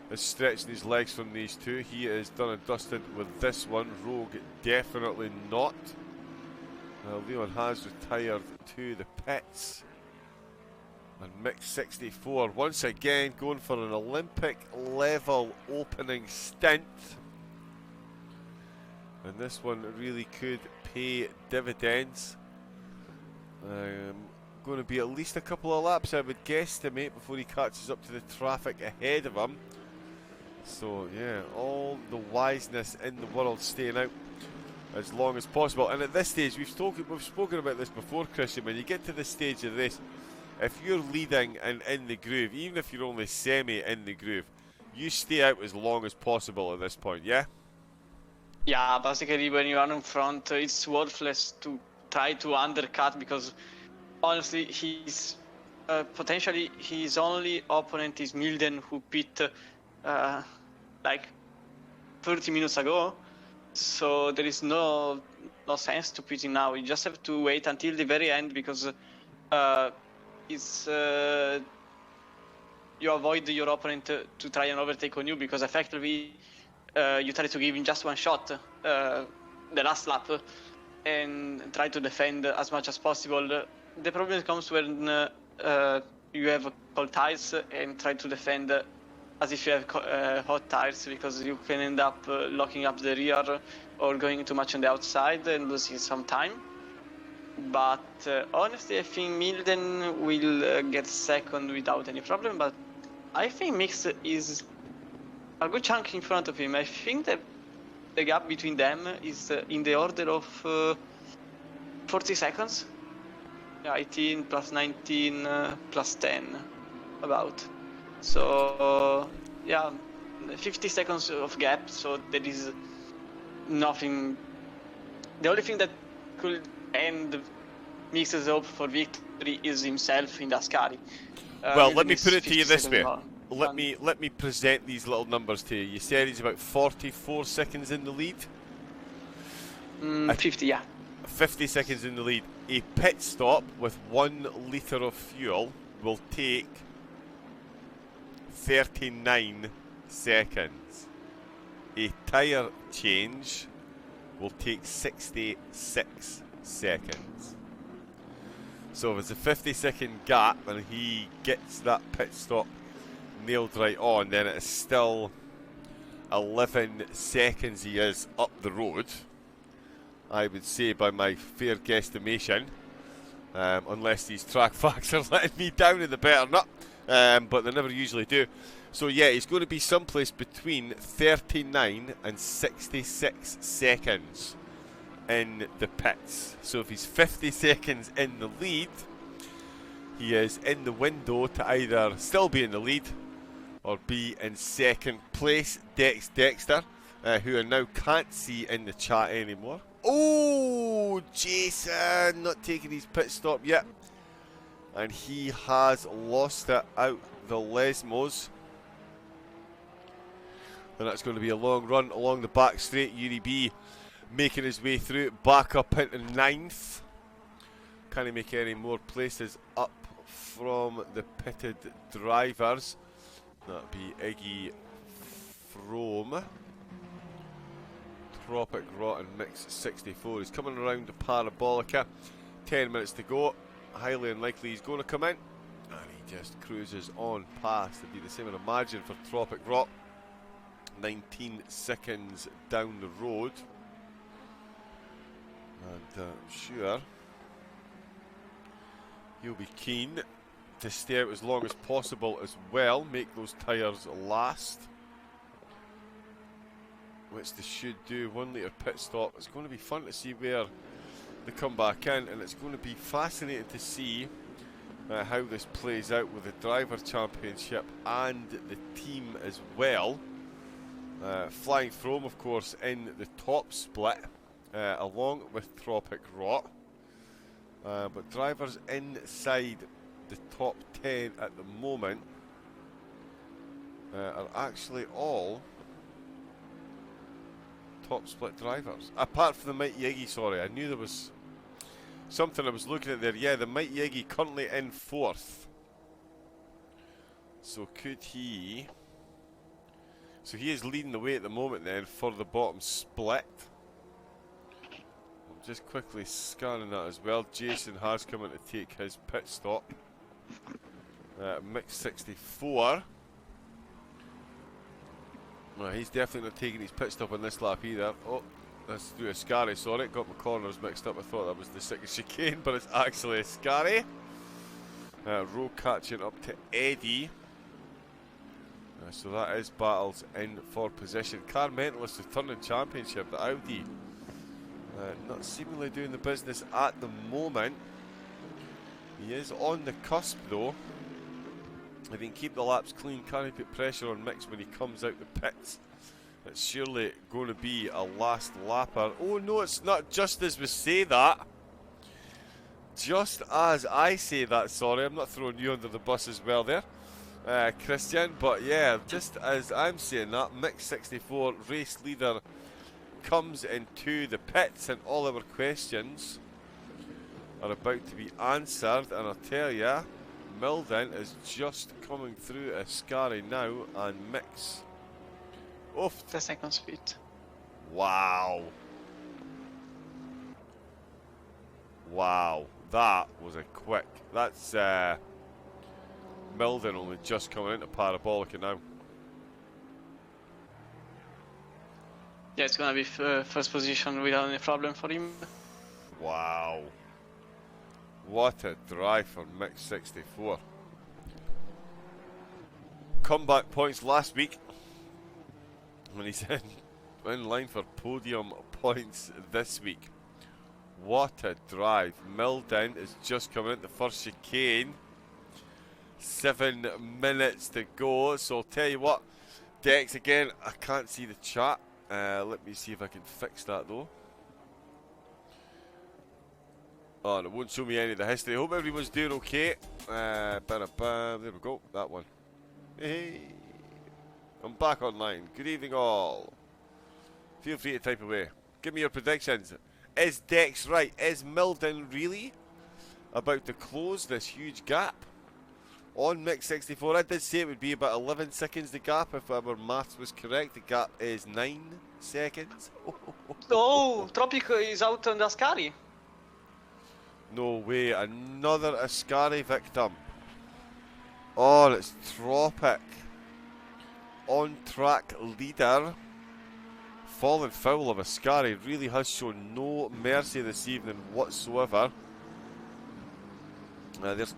is stretching his legs from these two. He is done and dusted with this one. Rogue definitely not. Leon has retired to the pits. And Mix 64 once again going for an Olympic level opening stint. And this one really could pay dividends. Going to be at least a couple of laps, I would guesstimate, before he catches up to the traffic ahead of him. So yeah, all the wiseness in the world staying out as long as possible. And at this stage, we've spoken about this before, Christian. When you get to this stage of the race, if you're leading and in the groove, even if you're only semi in the groove, you stay out as long as possible at this point, yeah? Yeah, basically when you are in front, it's worthless to try to undercut, because honestly, he's potentially his only opponent is Milden, who pit like 30 minutes ago. So there is no sense to pitting now. You just have to wait until the very end, because it's you avoid your opponent to try and overtake on you, because effectively you try to give him just one shot the last lap and try to defend as much as possible. The problem comes when you have cold tires and try to defend as if you have hot tires, because you can end up locking up the rear or going too much on the outside and losing some time. But honestly, I think Milden will get second without any problem, but I think Mix is a good chunk in front of him. I think that the gap between them is in the order of 40 seconds. Yeah, 18 plus 19 plus 10, about. So yeah, 50 seconds of gap, so there is nothing. The only thing that could end Mix's hope for victory is himself in the Ascari. Well, let me put it to you this way. Let me present these little numbers to you. You said he's about 44 seconds in the lead? 50, yeah. 50 seconds in the lead. A pit stop with 1 litre of fuel will take 39 seconds. A tyre change will take 66 seconds. So if it's a 50-second gap and he gets that pit stop nailed right on, then it is still 11 seconds he is up the road, I would say, by my fair guesstimation. unless these track facts are letting me down, and they better not, but they never usually do. So yeah, he's going to be someplace between 39 and 66 seconds in the pits. So if he's 50 seconds in the lead, he is in the window to either still be in the lead or be in second place. Dexter, who I now can't see in the chat anymore. Oh, Jason not taking his pit stop yet, and he has lost it out the Lesmos. And that's going to be a long run along the back straight. Yuri B making his way through, back up into 9th. Can he make any more places up from the pitted drivers? That'd be Iggy from Tropic Rot and Mix 64. He's coming around the Parabolica. 10 minutes to go. Highly unlikely he's going to come in. And he just cruises on past. It'd be the same, I'd imagine, for Tropic Rot. 19 seconds down the road. And I'm sure he'll be keen to stay out as long as possible as well. Make those tyres last, which they should do. 1 litre pit stop. It's going to be fun to see where they come back in, and it's going to be fascinating to see how this plays out with the Driver Championship and the team as well. Flying Throne, of course, in the top split, along with Tropic Rot. But drivers inside the top 10 at the moment are actually all top split drivers. Apart from the Mighty Iggy, sorry. I knew there was something I was looking at there. Yeah, the Mighty Iggy currently in 4th. So could he... So he is leading the way at the moment then for the bottom split. I'm just quickly scanning that as well. Jason has come in to take his pit stop. Mix 64. Well, he's definitely not taking his pit stop on this lap either. Oh, that's through a Scary, sorry. Got my corners mixed up. I thought that was the second chicane, but it's actually a Scary. Row catching up to Eddie. So that is battles in for position. Car Mentalist returning championship, the Audi. Not seemingly doing the business at the moment. He is on the cusp though. If he can keep the laps clean, can he put pressure on Mix when he comes out the pits? It's surely going to be a last lapper. Oh no, it's not, just as we say that. Just as I say that, sorry, I'm not throwing you under the bus as well there, Christian, but yeah, just as I'm saying that, Mix 64 race leader comes into the pits, and all our questions are about to be answered. And I'll tell ya, Milden is just coming through a Scary now, and Mix. Oof. The second speed. Wow. Wow. That was a quick. That's Milden only just coming into Parabolica now. Yeah, it's gonna be first position without any problem for him. Wow. What a drive for Mix 64. Comeback points last week when he's in line for podium points this week. What a drive. Milden is just coming into the first chicane. 7 minutes to go. So I'll tell you what, Dex, again, I can't see the chat. Let me see if I can fix that though. Oh, and it won't show me any of the history. Hope everyone's doing okay. There we go, that one. Hey, I'm back online. Good evening all. Feel free to type away. Give me your predictions. Is Dex right? Is Milden really about to close this huge gap on Mix 64? I did say it would be about 11 seconds the gap. If our maths was correct, the gap is 9 seconds. Oh, Tropic is out on the Ascari. No way, another Ascari victim. Oh, it's Tropic. On track leader. Falling foul of Ascari really has shown no mercy this evening whatsoever. There's...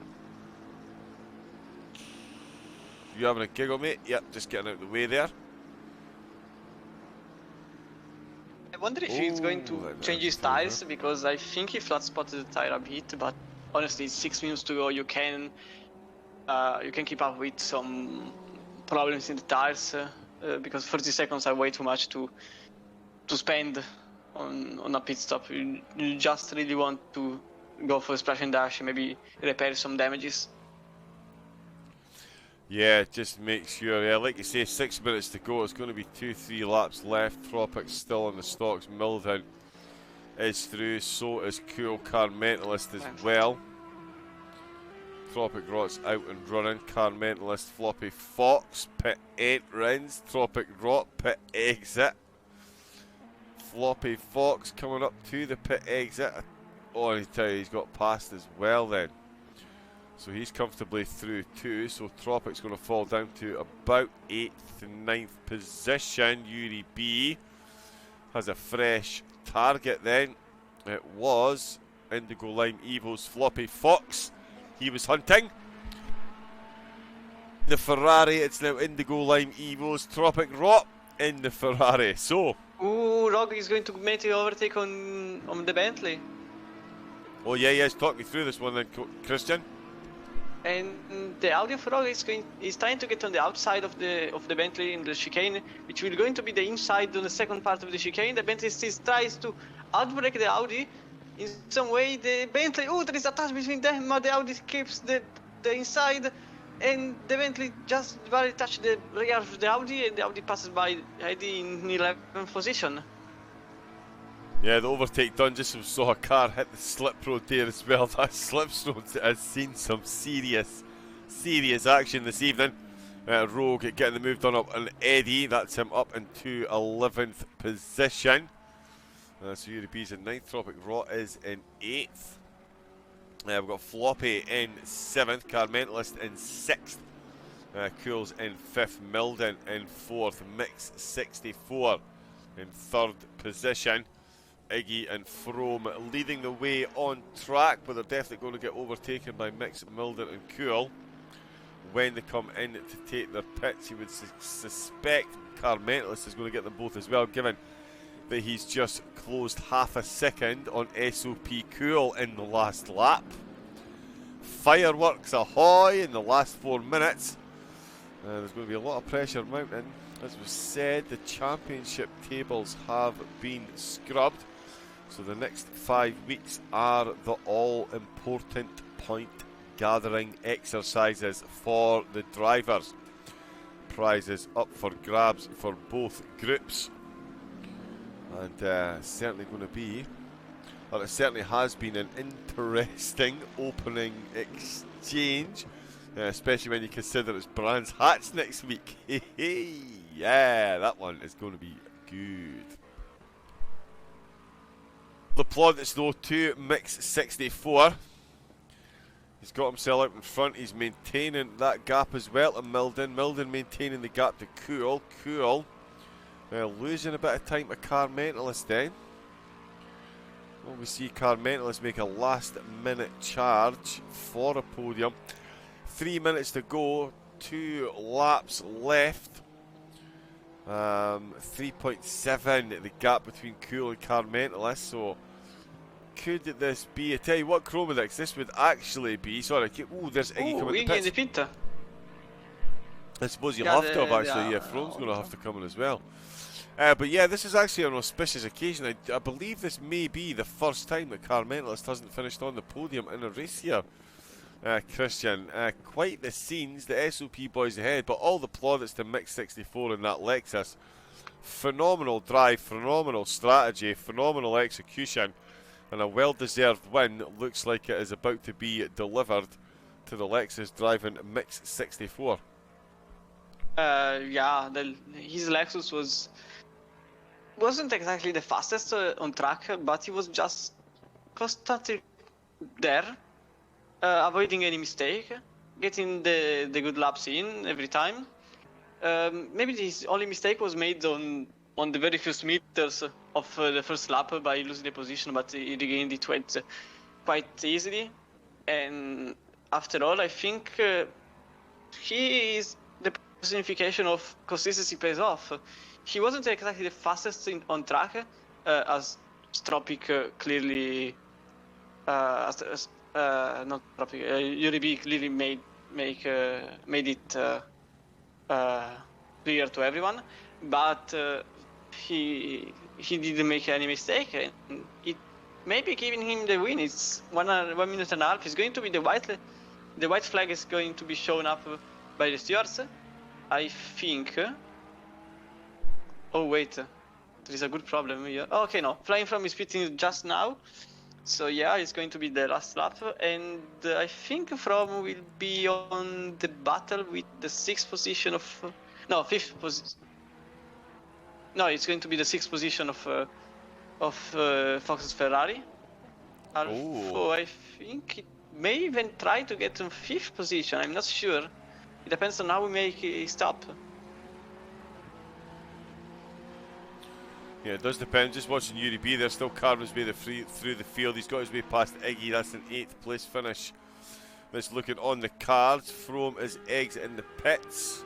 You having a giggle, mate? Yep, just getting out of the way there. I wonder if he's going to change his tires, because I think he flat spotted the tire a bit, but honestly, 6 minutes to go, you can keep up with some problems in the tires, because 30 seconds are way too much to spend on a pit stop. You just really want to go for a splash and dash and maybe repair some damages. Yeah, just make sure. Yeah, like you say, 6 minutes to go. It's going to be 2-3 laps left. Tropic's still on the stocks. Milden is through. So is Cool Car Mentalist as well. Tropic Rot's out and running. Car Mentalist, Floppy Fox, pit entrance. Tropic Rot, pit exit. Floppy Fox coming up to the pit exit. Oh, I tell you, he's got past as well then. So he's comfortably through too. So Tropic's going to fall down to about 8th and 9th position. Yuri B has a fresh target then. It was Indigo Lime Evo's Floppy Fox. He was hunting the Ferrari. It's now Indigo Lime Evo's Tropic Rot in the Ferrari. So, ooh, Rog is going to make an overtake on the Bentley. Oh yeah, talk me through this one then, Christian. And the Audi of Rog is trying to get on the outside of the Bentley in the chicane, which will going to be the inside on the second part of the chicane. The Bentley still tries to outbrake the Audi. In some way, the Bentley, there is a touch between them, but the Audi keeps the inside, and the Bentley just barely touched the rear of the Audi, and the Audi passes by Heidi in 11th position. Yeah, the overtake done. Just saw a car hit the slip road there as well. That slip road has seen some serious action this evening. Rogue getting the move done up on Eddie. That's him up into 11th position. So Yuri B's in 9th. Tropic Rot is in 8th. We've got Floppy in 7th. Car Mentalist in 6th. Cool's in 5th. Milden in 4th. Mix 64 in 3rd position. Iggy and Frome leading the way on track, but they're definitely going to get overtaken by Mix, Milden and Cool when they come in to take their pits. You would suspect Car Mentalist is going to get them both as well, given that he's just closed half a second on SOP Cool in the last lap. Fireworks ahoy in the last 4 minutes. There's going to be a lot of pressure mounting. As was said, the championship tables have been scrubbed. So the next 5 weeks are the all-important point-gathering exercises for the drivers. Prizes up for grabs for both groups. And certainly going to be, or it certainly has been, an interesting opening exchange. Especially when you consider it's Brands Hats next week. Yeah, that one is going to be good. The plaudits though to Mix 64. He's got himself out in front. He's maintaining that gap as well to Milden. Milden maintaining the gap to Cool. Cool losing a bit of time to Car Mentalist then. Well, we see Car Mentalist make a last minute charge for a podium. 3 minutes to go, 2 laps left. 3.7 the gap between Cool and Car Mentalist. So could this be? I tell you what, Chromodix, this would actually be. Sorry, there's Iggy coming to the pits. I suppose you'll have to have actually. Yeah, Frome's going to have to come in as well. But yeah, this is actually an auspicious occasion. I believe this may be the first time that Car Mentalist hasn't finished on the podium in a race here. Christian, quite the scenes, the SOP boys ahead, but all the plaudits to Mix 64 in that Lexus. Phenomenal drive, phenomenal strategy, phenomenal execution, and a well-deserved win. Looks like it is about to be delivered to the Lexus driving Mix 64. Yeah, his Lexus wasn't exactly the fastest on track, but he was just constantly there. Avoiding any mistake, getting the good laps in every time. Maybe his only mistake was made on the very first meters of the first lap by losing the position, but he regained it quite easily. And after all, I think he is the personification of consistency pays off. He wasn't exactly the fastest on track, as Stropic clearly, not Stropic, Yuri B clearly made it clear to everyone, but he didn't make any mistake, and it maybe giving him the win. It's 1 minute and a half. It's going to be the white flag is going to be shown up by the stewards, I think. Oh wait, there is a good problem here. Oh, okay, no, flying from is pitting just now, so yeah, it's going to be the last lap, and I think From will be on the battle with the fifth position. No, it's going to be the sixth position of Fox's Ferrari. Alfo, I think it may even try to get to fifth position. I'm not sure. It depends on how we make a stop. Yeah, it does depend. Just watching Yuri B, they're still carving his way through the field. He's got his way past Iggy. That's an 8th place finish. That's looking on the cards. From his exit in the pits.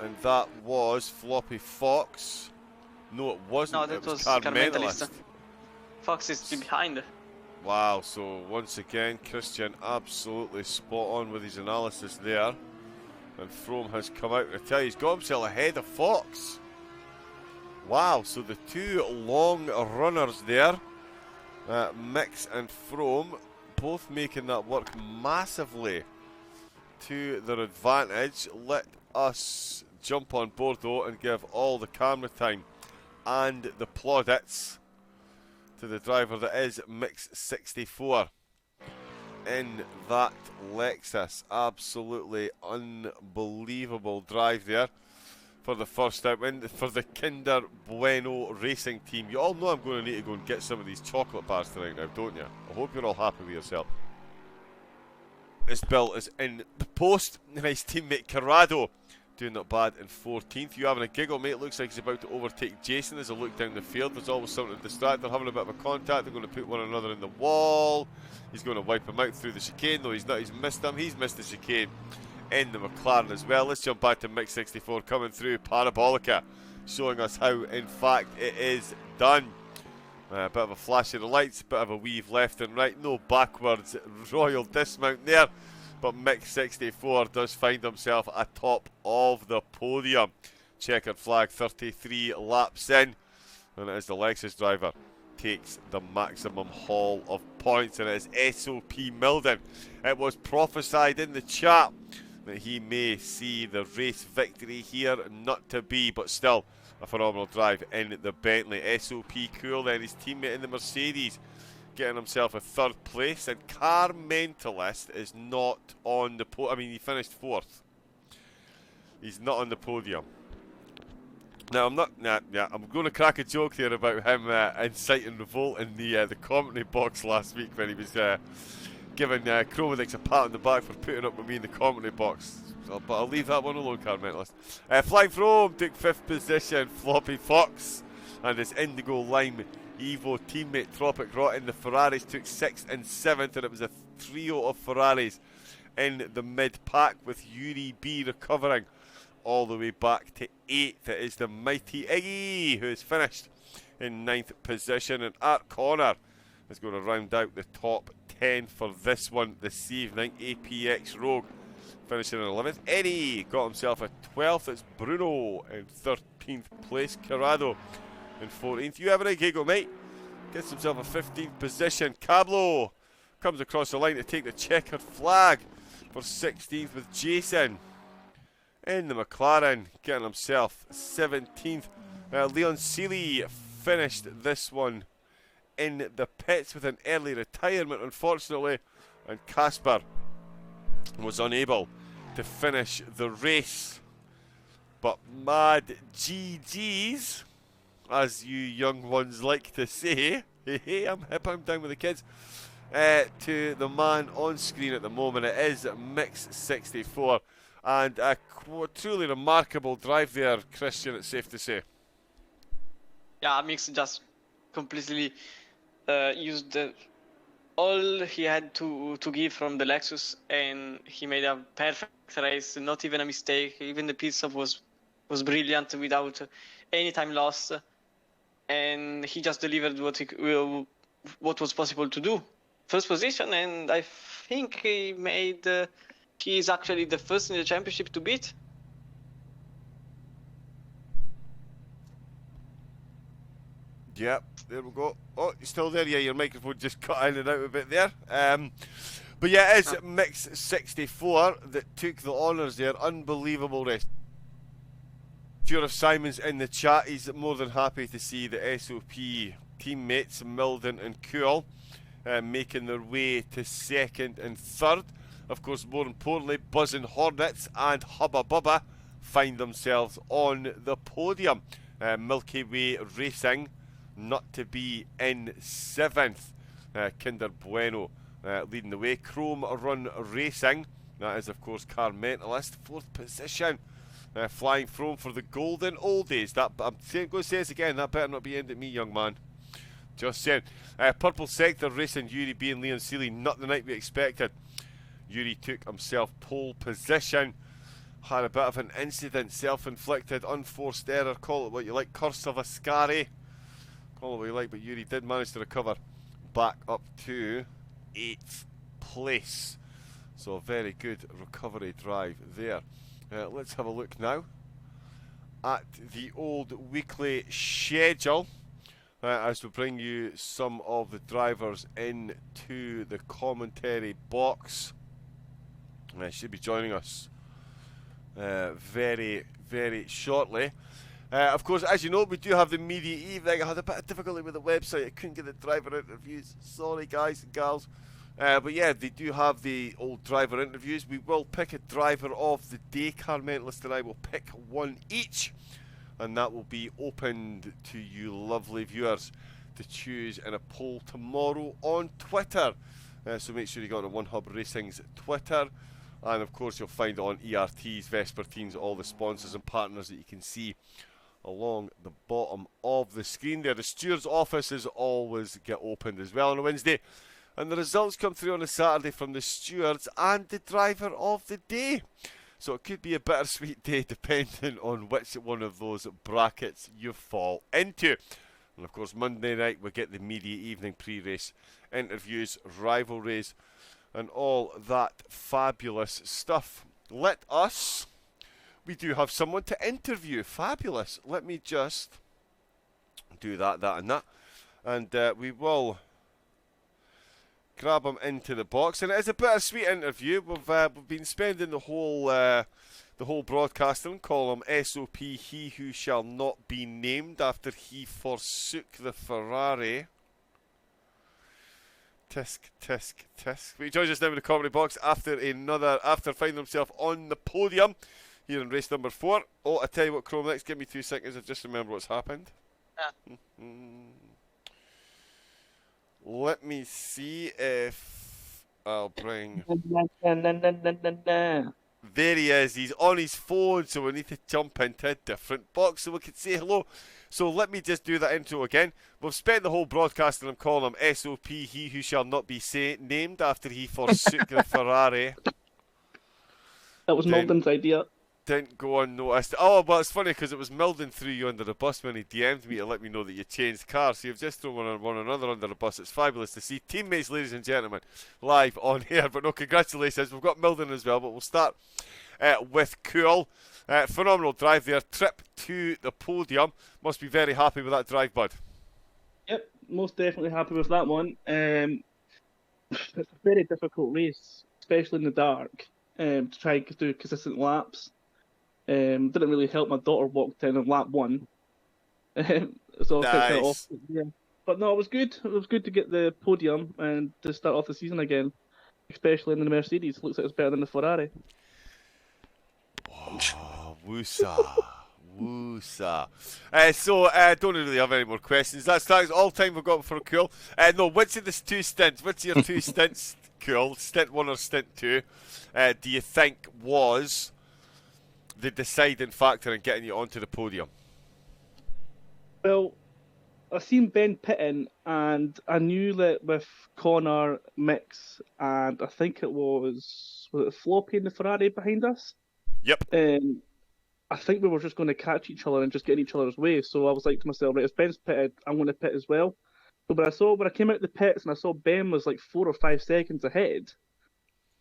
And that was Floppy Fox. No, it wasn't. No, that it was Car Mentalist. Mentalist. Fox is behind. Wow, so once again, Christian absolutely spot on with his analysis there. And From has come out. I tell you, he's got himself ahead of Fox. Wow, so the two long runners there, Mix and From, both making that work massively to their advantage. Let us jump on board though and give all the camera time and the plaudits to the driver that is Mix 64 in that Lexus. Absolutely unbelievable drive there for the first out win for the Kinder Bueno racing team. You all know I'm going to need to go and get some of these chocolate bars tonight now, don't you? I hope you're all happy with yourself. This Bill is in the post. Nice teammate Corrado doing not bad in 14th. You having a giggle, mate? Looks like he's about to overtake Jason as I look down the field. There's always something to distract. They're having a bit of a contact. They're going to put one another in the wall. He's going to wipe him out through the chicane. No, he's not. He's missed him. He's missed the chicane in the McLaren as well. Let's jump back to Mix 64 coming through Parabolica, showing us how, in fact, it is done. A bit of a flash of the lights, a bit of a weave left and right. No backwards royal dismount there. But Mix 64 does find himself atop of the podium. Checkered flag 33 laps in. And it is the Lexus driver takes the maximum haul of points. And it is SOP Milden. It was prophesied in the chat that he may see the race victory here. Not to be, but still a phenomenal drive in the Bentley. SOP cool then, his teammate in the Mercedes, getting himself a 3rd place, and Car Mentalist is not on the podium. I mean, he finished 4th. He's not on the podium. Now, I'm going to crack a joke here about him inciting revolt in the commentary box last week when he was giving Chromodix a pat on the back for putting up with me in the commentary box. But I'll leave that one alone, Car Mentalist. Flying From took 5th position, Floppy Fox, and his Indigo Lime Evo teammate Tropic Rot in the Ferraris took 6th and 7th, and it was a trio of Ferraris in the mid-pack with Yuri B recovering all the way back to 8th. It is the mighty Iggy who is finished in 9th position, and Art Connor is going to round out the top 10 for this one this evening. APX Rogue finishing in 11th. Eddie got himself a 12th. It's Bruno in 13th place. Corrado in 14th. You having a giggle, mate? Gets himself a 15th position. Cablo comes across the line to take the checkered flag for 16th with Jason in the McLaren, getting himself 17th. Leon Seeley finished this one in the pits with an early retirement, unfortunately, and Casper was unable to finish the race. But mad GG's, as you young ones like to say, hey, I'm hip, I'm down with the kids, to the man on screen at the moment. It is Mix 64, and a truly remarkable drive there, Christian, it's safe to say. Yeah, Mix just completely used all he had to give from the Lexus, and he made a perfect race, not even a mistake. Even the pit stop was brilliant without any time lost, and he just delivered what was possible to do. First position, and I think he made. He is actually the first in the championship to beat. Yep, there we go. Oh, you still there? Yeah, your microphone just cut in and out a bit there. But yeah, it's Mix 64 that took the honours there. Unbelievable race. Stuart of Simon's in the chat. He's more than happy to see the SOP teammates Milden and Kuhl making their way to second and third. Of course, more importantly, Buzzing Hornets and Hubba Bubba find themselves on the podium. Milky Way Racing not to be in 7th. Kinder Bueno leading the way. Chrome Run Racing, that is of course Car Mentalist, 4th position. Flying Throne for the Golden Oldies. That, I'm going to say this again, that better not be aimed at me, young man. Just saying. Purple Sector Racing, Yuri B and Leon Seeley, not the night we expected. Yuri took himself pole position. Had a bit of an incident, self-inflicted, unforced error, call it what you like, Corsa Vascari. Call it what you like, but Yuri did manage to recover back up to 8th place. So a very good recovery drive there. Let's have a look now at the old weekly schedule as we bring you some of the drivers into the commentary box. Should be joining us very, very shortly. Of course, as you know, we do have the media evening. I had a bit of difficulty with the website. I couldn't get the driver interviews. Sorry, guys and gals. But yeah, they do have the old driver interviews. We will pick a driver of the day. Car Mentalist and I will pick one each, and that will be opened to you lovely viewers to choose in a poll tomorrow on Twitter. So make sure you go on One Hub Racing's Twitter, and of course you'll find it on ERT's, Vespertines, all the sponsors and partners that you can see along the bottom of the screen there. The steward's offices always get opened as well on a Wednesday, and the results come through on a Saturday from the stewards and the driver of the day. So it could be a bittersweet day depending on which one of those brackets you fall into. And of course Monday night we get the media evening pre-race interviews, rivalries and all that fabulous stuff. We do have someone to interview. Fabulous. Let me just do that and that. And we will grab him into the box. And it is a bittersweet interview. We've been spending the whole broadcasting column SOP, He Who Shall Not Be Named, after he forsook the Ferrari. Tisk, tisk, tisk. But he joins us now in the comedy box after finding himself on the podium here in race number 4. Oh, I tell you what, Chrome, next give me 2 seconds. I just remember what's happened. Let me see if I'll bring... There he is. He's on his phone, so we need to jump into a different box so we can say hello. So let me just do that intro again. We've spent the whole broadcast and I'm calling him SOP, He Who Shall Not Be Named, after he forsook the Ferrari. That was Milden's idea. Didn't go unnoticed. Oh, well, it's funny because it was Milden threw you under the bus when he DM'd me to let me know that you changed cars. So you've just thrown one another under the bus. It's fabulous to see. Teammates, ladies and gentlemen, live on here. But no, congratulations. We've got Milden as well, but we'll start with Kuhl. Phenomenal drive there. Trip to the podium. Must be very happy with that drive, bud. Yep, most definitely happy with that one. It's a very difficult race, especially in the dark, to try and do consistent laps. Didn't really help. My daughter walked in on lap 1, so I took it off. Yeah, but no, it was good. It was good to get the podium and to start off the season again, especially in the Mercedes. Looks like it's better than the Ferrari. Oh, woosah. Woosah. Don't really have any more questions. That's all time we've got for Kuhl. No, which of the 2 stints, which of your 2 stints, Kuhl, stint 1 or stint 2, do you think was the deciding factor in getting you onto the podium? Well, I seen Ben pitting, and I knew that with Connor, Mix, and I think it was it Floppy and the Ferrari behind us. Yep. I think we were just going to catch each other and just get in each other's way. So I was like to myself, right, if Ben's pitted, I'm going to pit as well. But when I came out the pits and I saw Ben was like 4 or 5 seconds ahead,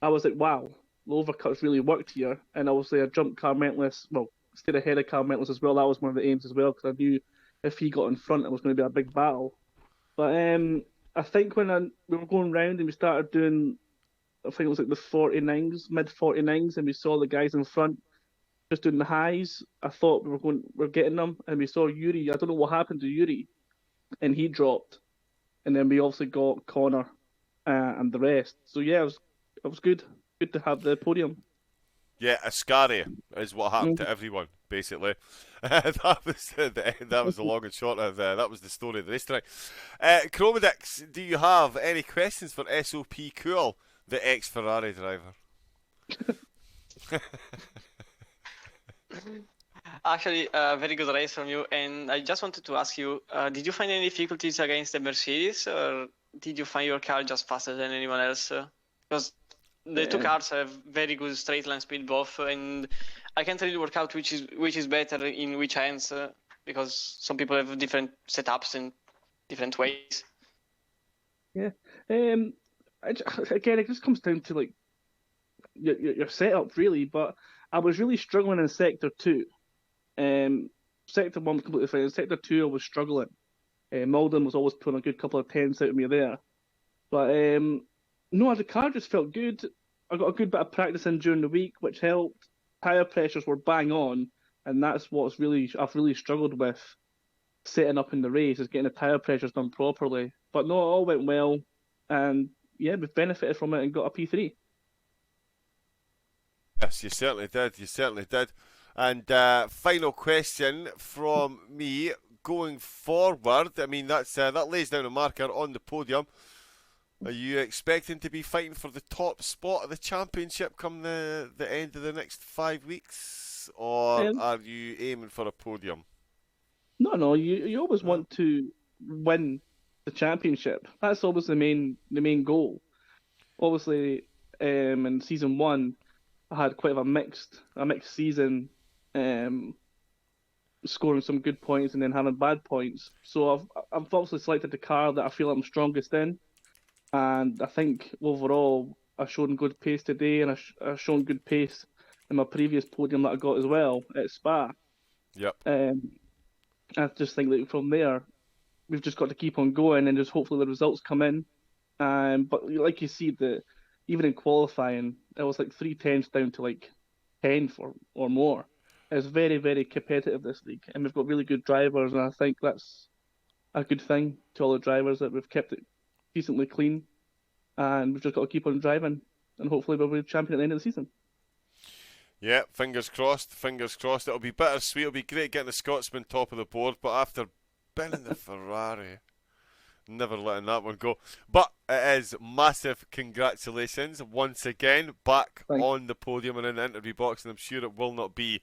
I was like, wow, the overcuts really worked here. And obviously I jumped Carmentless, well, stayed ahead of Carmentless as well. That was one of the aims as well, because I knew if he got in front, it was going to be a big battle. But I think we were going round and we started doing, I think it was like the 49s, mid 49s, and we saw the guys in front just doing the highs. I thought we're getting them, and we saw Yuri. I don't know what happened to Yuri, and he dropped, and then we also got Connor and the rest. So yeah, it was good to have the podium. Yeah, Ascari is what happened to everyone, basically. That was the long and short of that was the story of the race tonight. Chromedix, do you have any questions for SOP Cool, the ex-Ferrari driver? Actually, a very good race from you, and I just wanted to ask you, did you find any difficulties against the Mercedes, or did you find your car just faster than anyone else? Because the two cars have very good straight line speed both, and I can't really work out which is better in which hands, because some people have different setups in different ways. Yeah. Again, it just comes down to like your setup really, but I was really struggling in Sector 2. Sector 1 was completely fine. Sector 2 I was struggling. Malden was always pulling a good couple of tens out of me there. But no, the car just felt good. I got a good bit of practice in during the week, which helped. Tyre pressures were bang on, and that's I've really struggled with setting up in the race, is getting the tyre pressures done properly. But no, it all went well, and yeah, we've benefited from it and got a P3. Yes, you certainly did. You certainly did. And final question from me going forward. I mean, that lays down a marker on the podium. Are you expecting to be fighting for the top spot of the championship come the end of the next 5 weeks, or are you aiming for a podium? No. You always want to win the championship. That's always the main goal. Obviously, in season 1, I had quite a mixed season, scoring some good points and then having bad points. So I've obviously selected the car that I feel I'm strongest in, and I think overall I've shown good pace today, and I've shown good pace in my previous podium that I got as well at Spa. Yep. I just think that from there we've just got to keep on going, and just hopefully the results come in. But like you see, even in qualifying, it was like 3 tenths down to like 10 or more. It's very, very competitive, this league, and we've got really good drivers, and I think that's a good thing to all the drivers, that we've kept it decently clean, and we've just got to keep on driving, and hopefully we'll be champion at the end of the season. Yeah, fingers crossed, fingers crossed. It'll be bittersweet. It'll be great getting the Scotsman top of the board, but after binning the Ferrari, never letting that one go. But it is massive congratulations once again, back on the podium and in the interview box, and I'm sure it will not be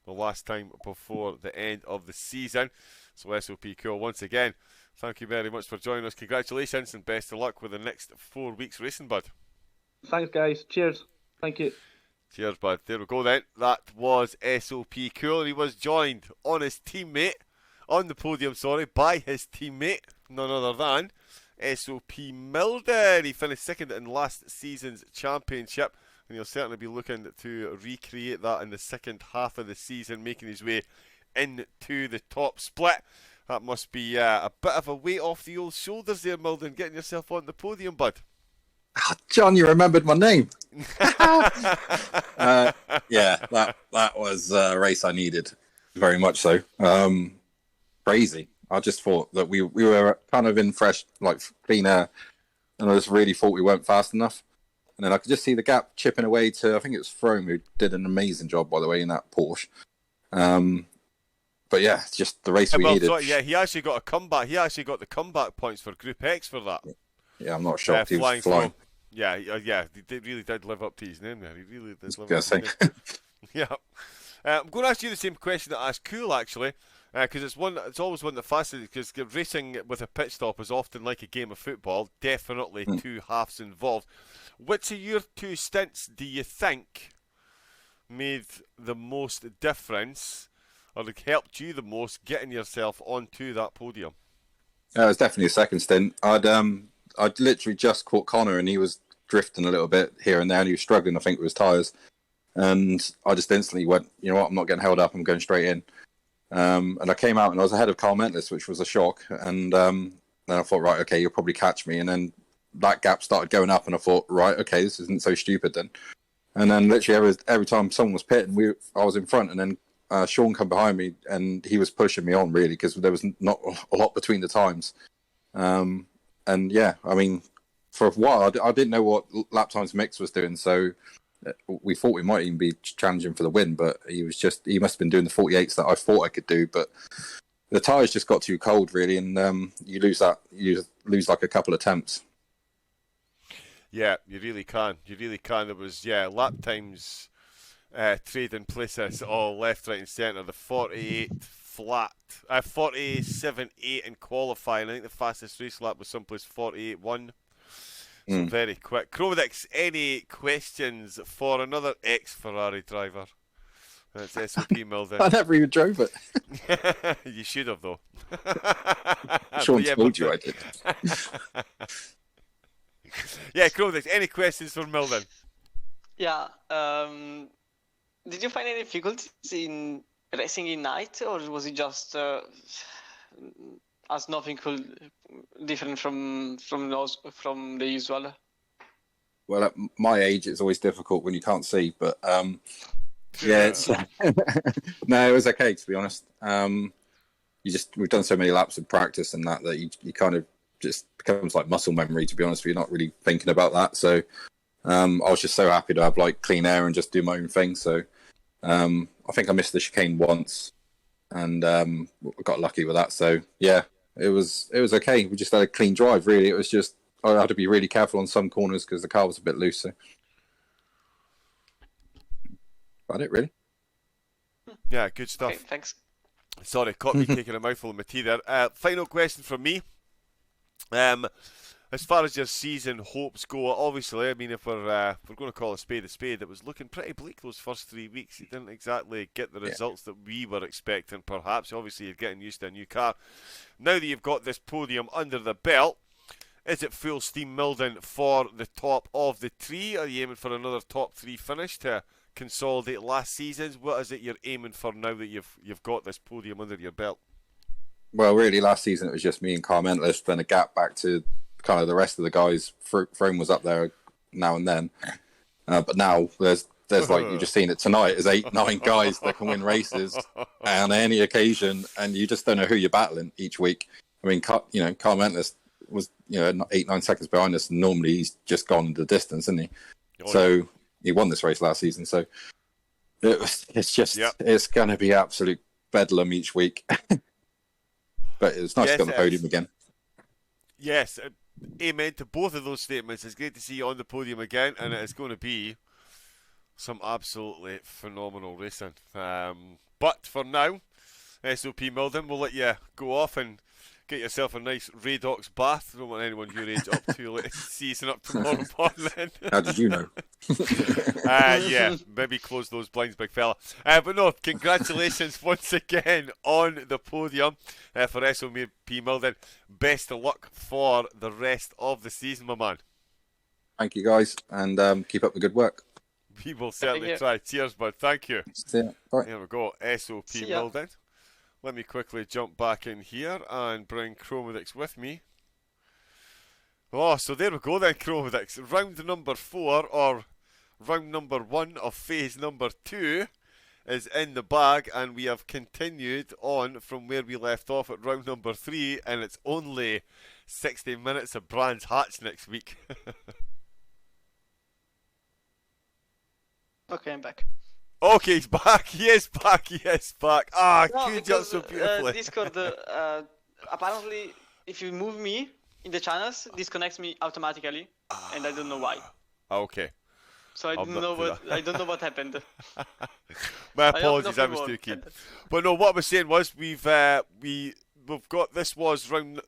the last time before the end of the season. So SOP Cool, once again, thank you very much for joining us. Congratulations and best of luck with the next 4 weeks racing, bud. Thanks, guys. Cheers. Thank you. Cheers, bud. There we go then. That was SOP Cool. He was joined on the podium, by his teammate, none other than SOP Milden. He finished second in last season's championship, and he'll certainly be looking to recreate that in the second half of the season, making his way into the top split. That must be a bit of a weight off the old shoulders there, Milden, getting yourself on the podium, bud. Oh, John, you remembered my name. Yeah, that was a race I needed, very much so. Crazy. I just thought that we were kind of in fresh, like clean air, and I just really thought we weren't fast enough. And then I could just see the gap chipping away to, I think it was Frome, who did an amazing job, by the way, in that Porsche. But yeah, just the race we needed. He actually got a comeback. He actually got the comeback points for Group X for that. Yeah, I'm not shocked he was flying. Yeah, he really did live up to his name there. He really did live up to his name. Yeah. I'm going to ask you the same question that I asked Cool, actually. Because it's always one that fascinates. Because racing with a pit stop is often like a game of football. Definitely two halves involved. Which of your two stints do you think made the most difference, or helped you the most getting yourself onto that podium? It was definitely a second stint. I'd literally just caught Connor, and he was drifting a little bit here and there, and he was struggling, I think, with his tyres. And I just instantly went, you know what, I'm not getting held up, I'm going straight in. And I came out and I was ahead of Carl Mentis, which was a shock. And then I thought, right, okay, you'll probably catch me. And then that gap started going up, and I thought, right, okay, this isn't so stupid then. And then literally every time someone was pitting, I was in front, and then Sean come behind me, and he was pushing me on, really, because there was not a lot between the times. And yeah, I mean, for a while, I didn't know what lap times mix was doing, so we thought we might even be challenging for the win, but he must have been doing the 48s that I thought I could do, but the tyres just got too cold, really, and you lose like a couple of temps. Yeah, you really can. There was, lap times trading places all left, right and centre. The 48 flat, 47.8 in qualifying. I think the fastest race lap was someplace 48.1. So very quick. Chromedix, any questions for another ex-Ferrari driver? It's SOP Milden. I never even drove it. You should have, though. Sean told you I did. Yeah, Chromedix, any questions for Milden? Yeah. Did you find any difficulties in racing in night, or was it just as nothing different from the usual? Well, at my age, it's always difficult when you can't see, but yeah, it's no, it was okay, to be honest. We've done so many laps of practice and that you kind of just becomes like muscle memory, to be honest. You're not really thinking about that. So I was just so happy to have like clean air and just do my own thing. So I think I missed the chicane once, and got lucky with that. So yeah, it was okay. We just had a clean drive, really. It was just I had to be really careful on some corners because the car was a bit loose. So about it, really. Yeah, good stuff. Okay, thanks. Sorry, caught me taking a mouthful of my tea there. Final question from me. As far as your season hopes go, obviously, I mean, if we're going to call a spade, it was looking pretty bleak those first 3 weeks. You didn't exactly get the results that we were expecting, perhaps. Obviously, you're getting used to a new car. Now that you've got this podium under the belt, is it full steam Milden for the top of the tree? Are you aiming for another top 3 finish to consolidate last season's? What is it you're aiming for now that you've got this podium under your belt? Well, really, last season it was just me and Carl Mentis, then a gap back to kind of the rest of the guys. Frome was up there now and then, but now there's like you've just seen it tonight. There's 8-9 guys that can win races on any occasion, and you just don't know who you're battling each week. I mean, Carl Mentis was 8-9 seconds behind us. And normally he's just gone the distance, isn't he? So he won this race last season. So it's going to be absolute bedlam each week. But it's nice to get on the podium again. Yes, amen to both of those statements. It's great to see you on the podium again, and it's going to be some absolutely phenomenal racing. But for now, SOP Milden, we'll let you go off and get yourself a nice Radox bath. I don't want anyone your age up too late season up tomorrow morning. How did you know? Yeah, maybe close those blinds, big fella. But no, congratulations once again on the podium for SOP Milden. Best of luck for the rest of the season, my man. Thank you, guys, and keep up the good work. We will certainly try. Cheers, bud. Thank you. See ya. Bye. Here we go, SOP Milden. Let me quickly jump back in here and bring Chromedix with me. Oh, so there we go then, Chromedix. Round number 4, or round number 1 of phase number 2 is in the bag, and we have continued on from where we left off at round number 3, and it's only 60 minutes of Brands Hatch next week. Okay, I'm back. Okay, he's back. He is back. Ah, queued up so beautifully. Discord, apparently, if you move me in the channels, disconnects me automatically, and I don't know why. Okay. So I don't know what happened. My apologies, I was too keen. But no, what I was saying was we've got, this was round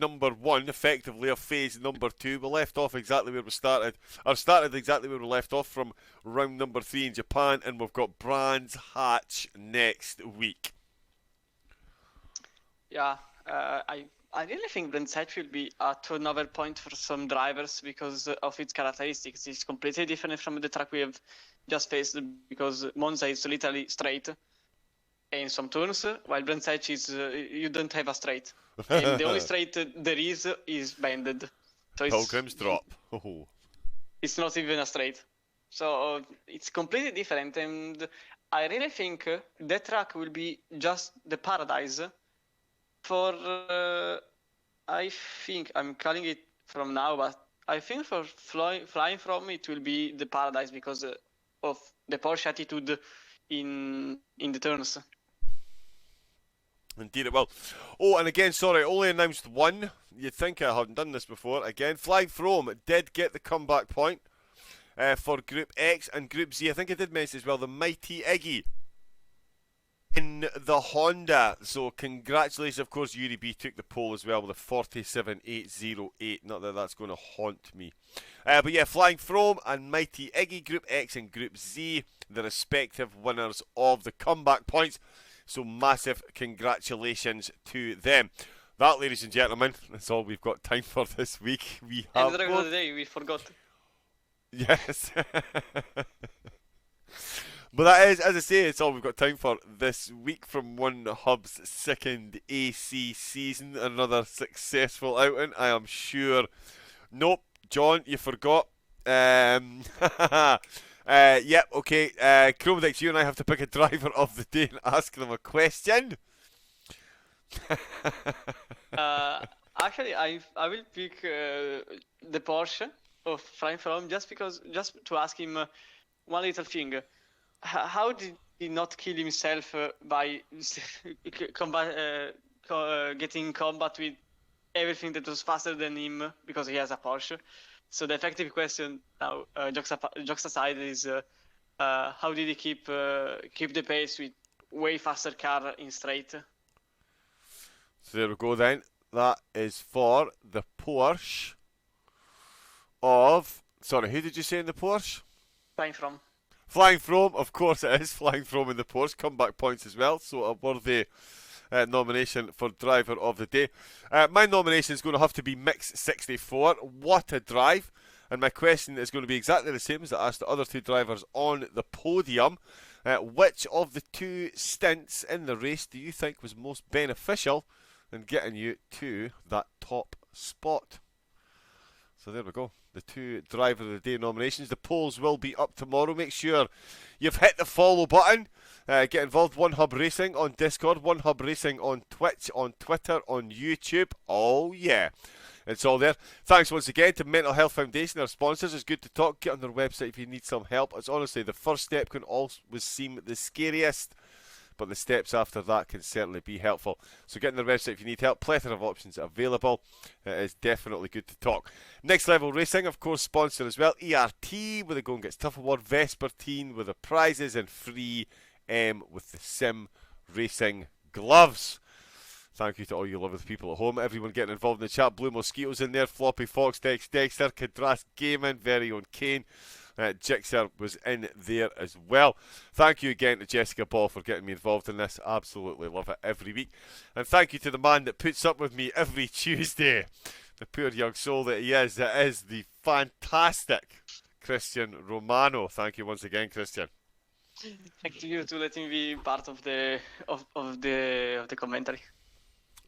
number 1, effectively, of phase number 2. We left off exactly where we started, or started exactly where we left off from round number 3 in Japan, and we've got Brands Hatch next week. Yeah, I really think Brands Hatch will be a turnover point for some drivers because of its characteristics. It's completely different from the track we have just faced, because Monza is literally straight in some turns, while Brands Hatch is you don't have a straight. And the only straight there is bended. So Pilgrim's Drop. Oh. It's not even a straight. So it's completely different, and I really think that track will be just the paradise for, I think, I'm calling it from now, but I think for flying from it will be the paradise because of the Porsche attitude in the turns. Indeed it will. Oh, and again, sorry, only announced one. You'd think I hadn't done this before. Again, Flying From did get the comeback point for Group X and Group Z. I think I did mention as well the Mighty Iggy in the Honda. So congratulations. Of course, Yuri B took the pole as well with a 47.808. Not that that's going to haunt me. But yeah, Flying From and Mighty Iggy, Group X and Group Z, the respective winners of the comeback points. So massive congratulations to them. That, ladies and gentlemen, that's all we've got time for this week. We have. And the of the day, we forgot. Yes. But that is, as I say, it's all we've got time for this week from One Hub's second AC season. Another successful outing, I am sure. Nope, John, you forgot. Yep, okay. Chromadex, you and I have to pick a driver of the day and ask them a question. Actually, I will pick the Porsche of Flying From just to ask him one little thing. How did he not kill himself by getting combat with everything that was faster than him because he has a Porsche? So the effective question now, jokes aside, is how did he keep the pace with way faster car in straight? So there we go then. That is for the Porsche of... Sorry, who did you say in the Porsche? Flying From. Flying From, of course it is. Flying From in the Porsche. Comeback points as well. So a worthy nomination for driver of the day. My nomination is going to have to be Mix 64. What a drive. And my question is going to be exactly the same as I asked the other two drivers on the podium. Which of the two stints in the race do you think was most beneficial in getting you to that top spot? So there we go. The two driver of the day nominations. The polls will be up tomorrow. Make sure you've hit the follow button. Get involved. One Hub Racing on Discord. One Hub Racing on Twitch, on Twitter, on YouTube. Oh yeah. It's all there. Thanks once again to Mental Health Foundation, our sponsors. It's good to talk. Get on their website if you need some help. It's honestly the first step can always seem the scariest, but the steps after that can certainly be helpful. So get on their website if you need help. Plethora of options available. It is definitely good to talk. Next Level Racing, of course, sponsor as well. ERT with the Go and Gets Tough Award. Vespertine with the prizes, and Free M with the Sim Racing gloves. Thank you to all you lovely people at home. Everyone getting involved in the chat. Blue Mosquitoes in there. Floppy Fox, Dexter, Kadras Gaming, Very Own Kane. Jixer was in there as well. Thank you again to Jessica Ball for getting me involved in this. Absolutely love it every week. And thank you to the man that puts up with me every Tuesday. The poor young soul that he is. That is the fantastic Christian Romano. Thank you once again, Christian. Thank you to letting me be part of the commentary.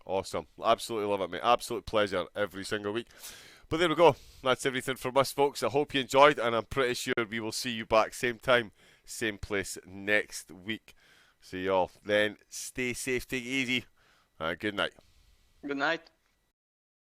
Awesome. Absolutely love it, mate. Absolute pleasure every single week. But there we go. That's everything from us, folks. I hope you enjoyed, and I'm pretty sure we will see you back same time, same place next week. See you all then. Stay safe, take it easy, and good night. Good night.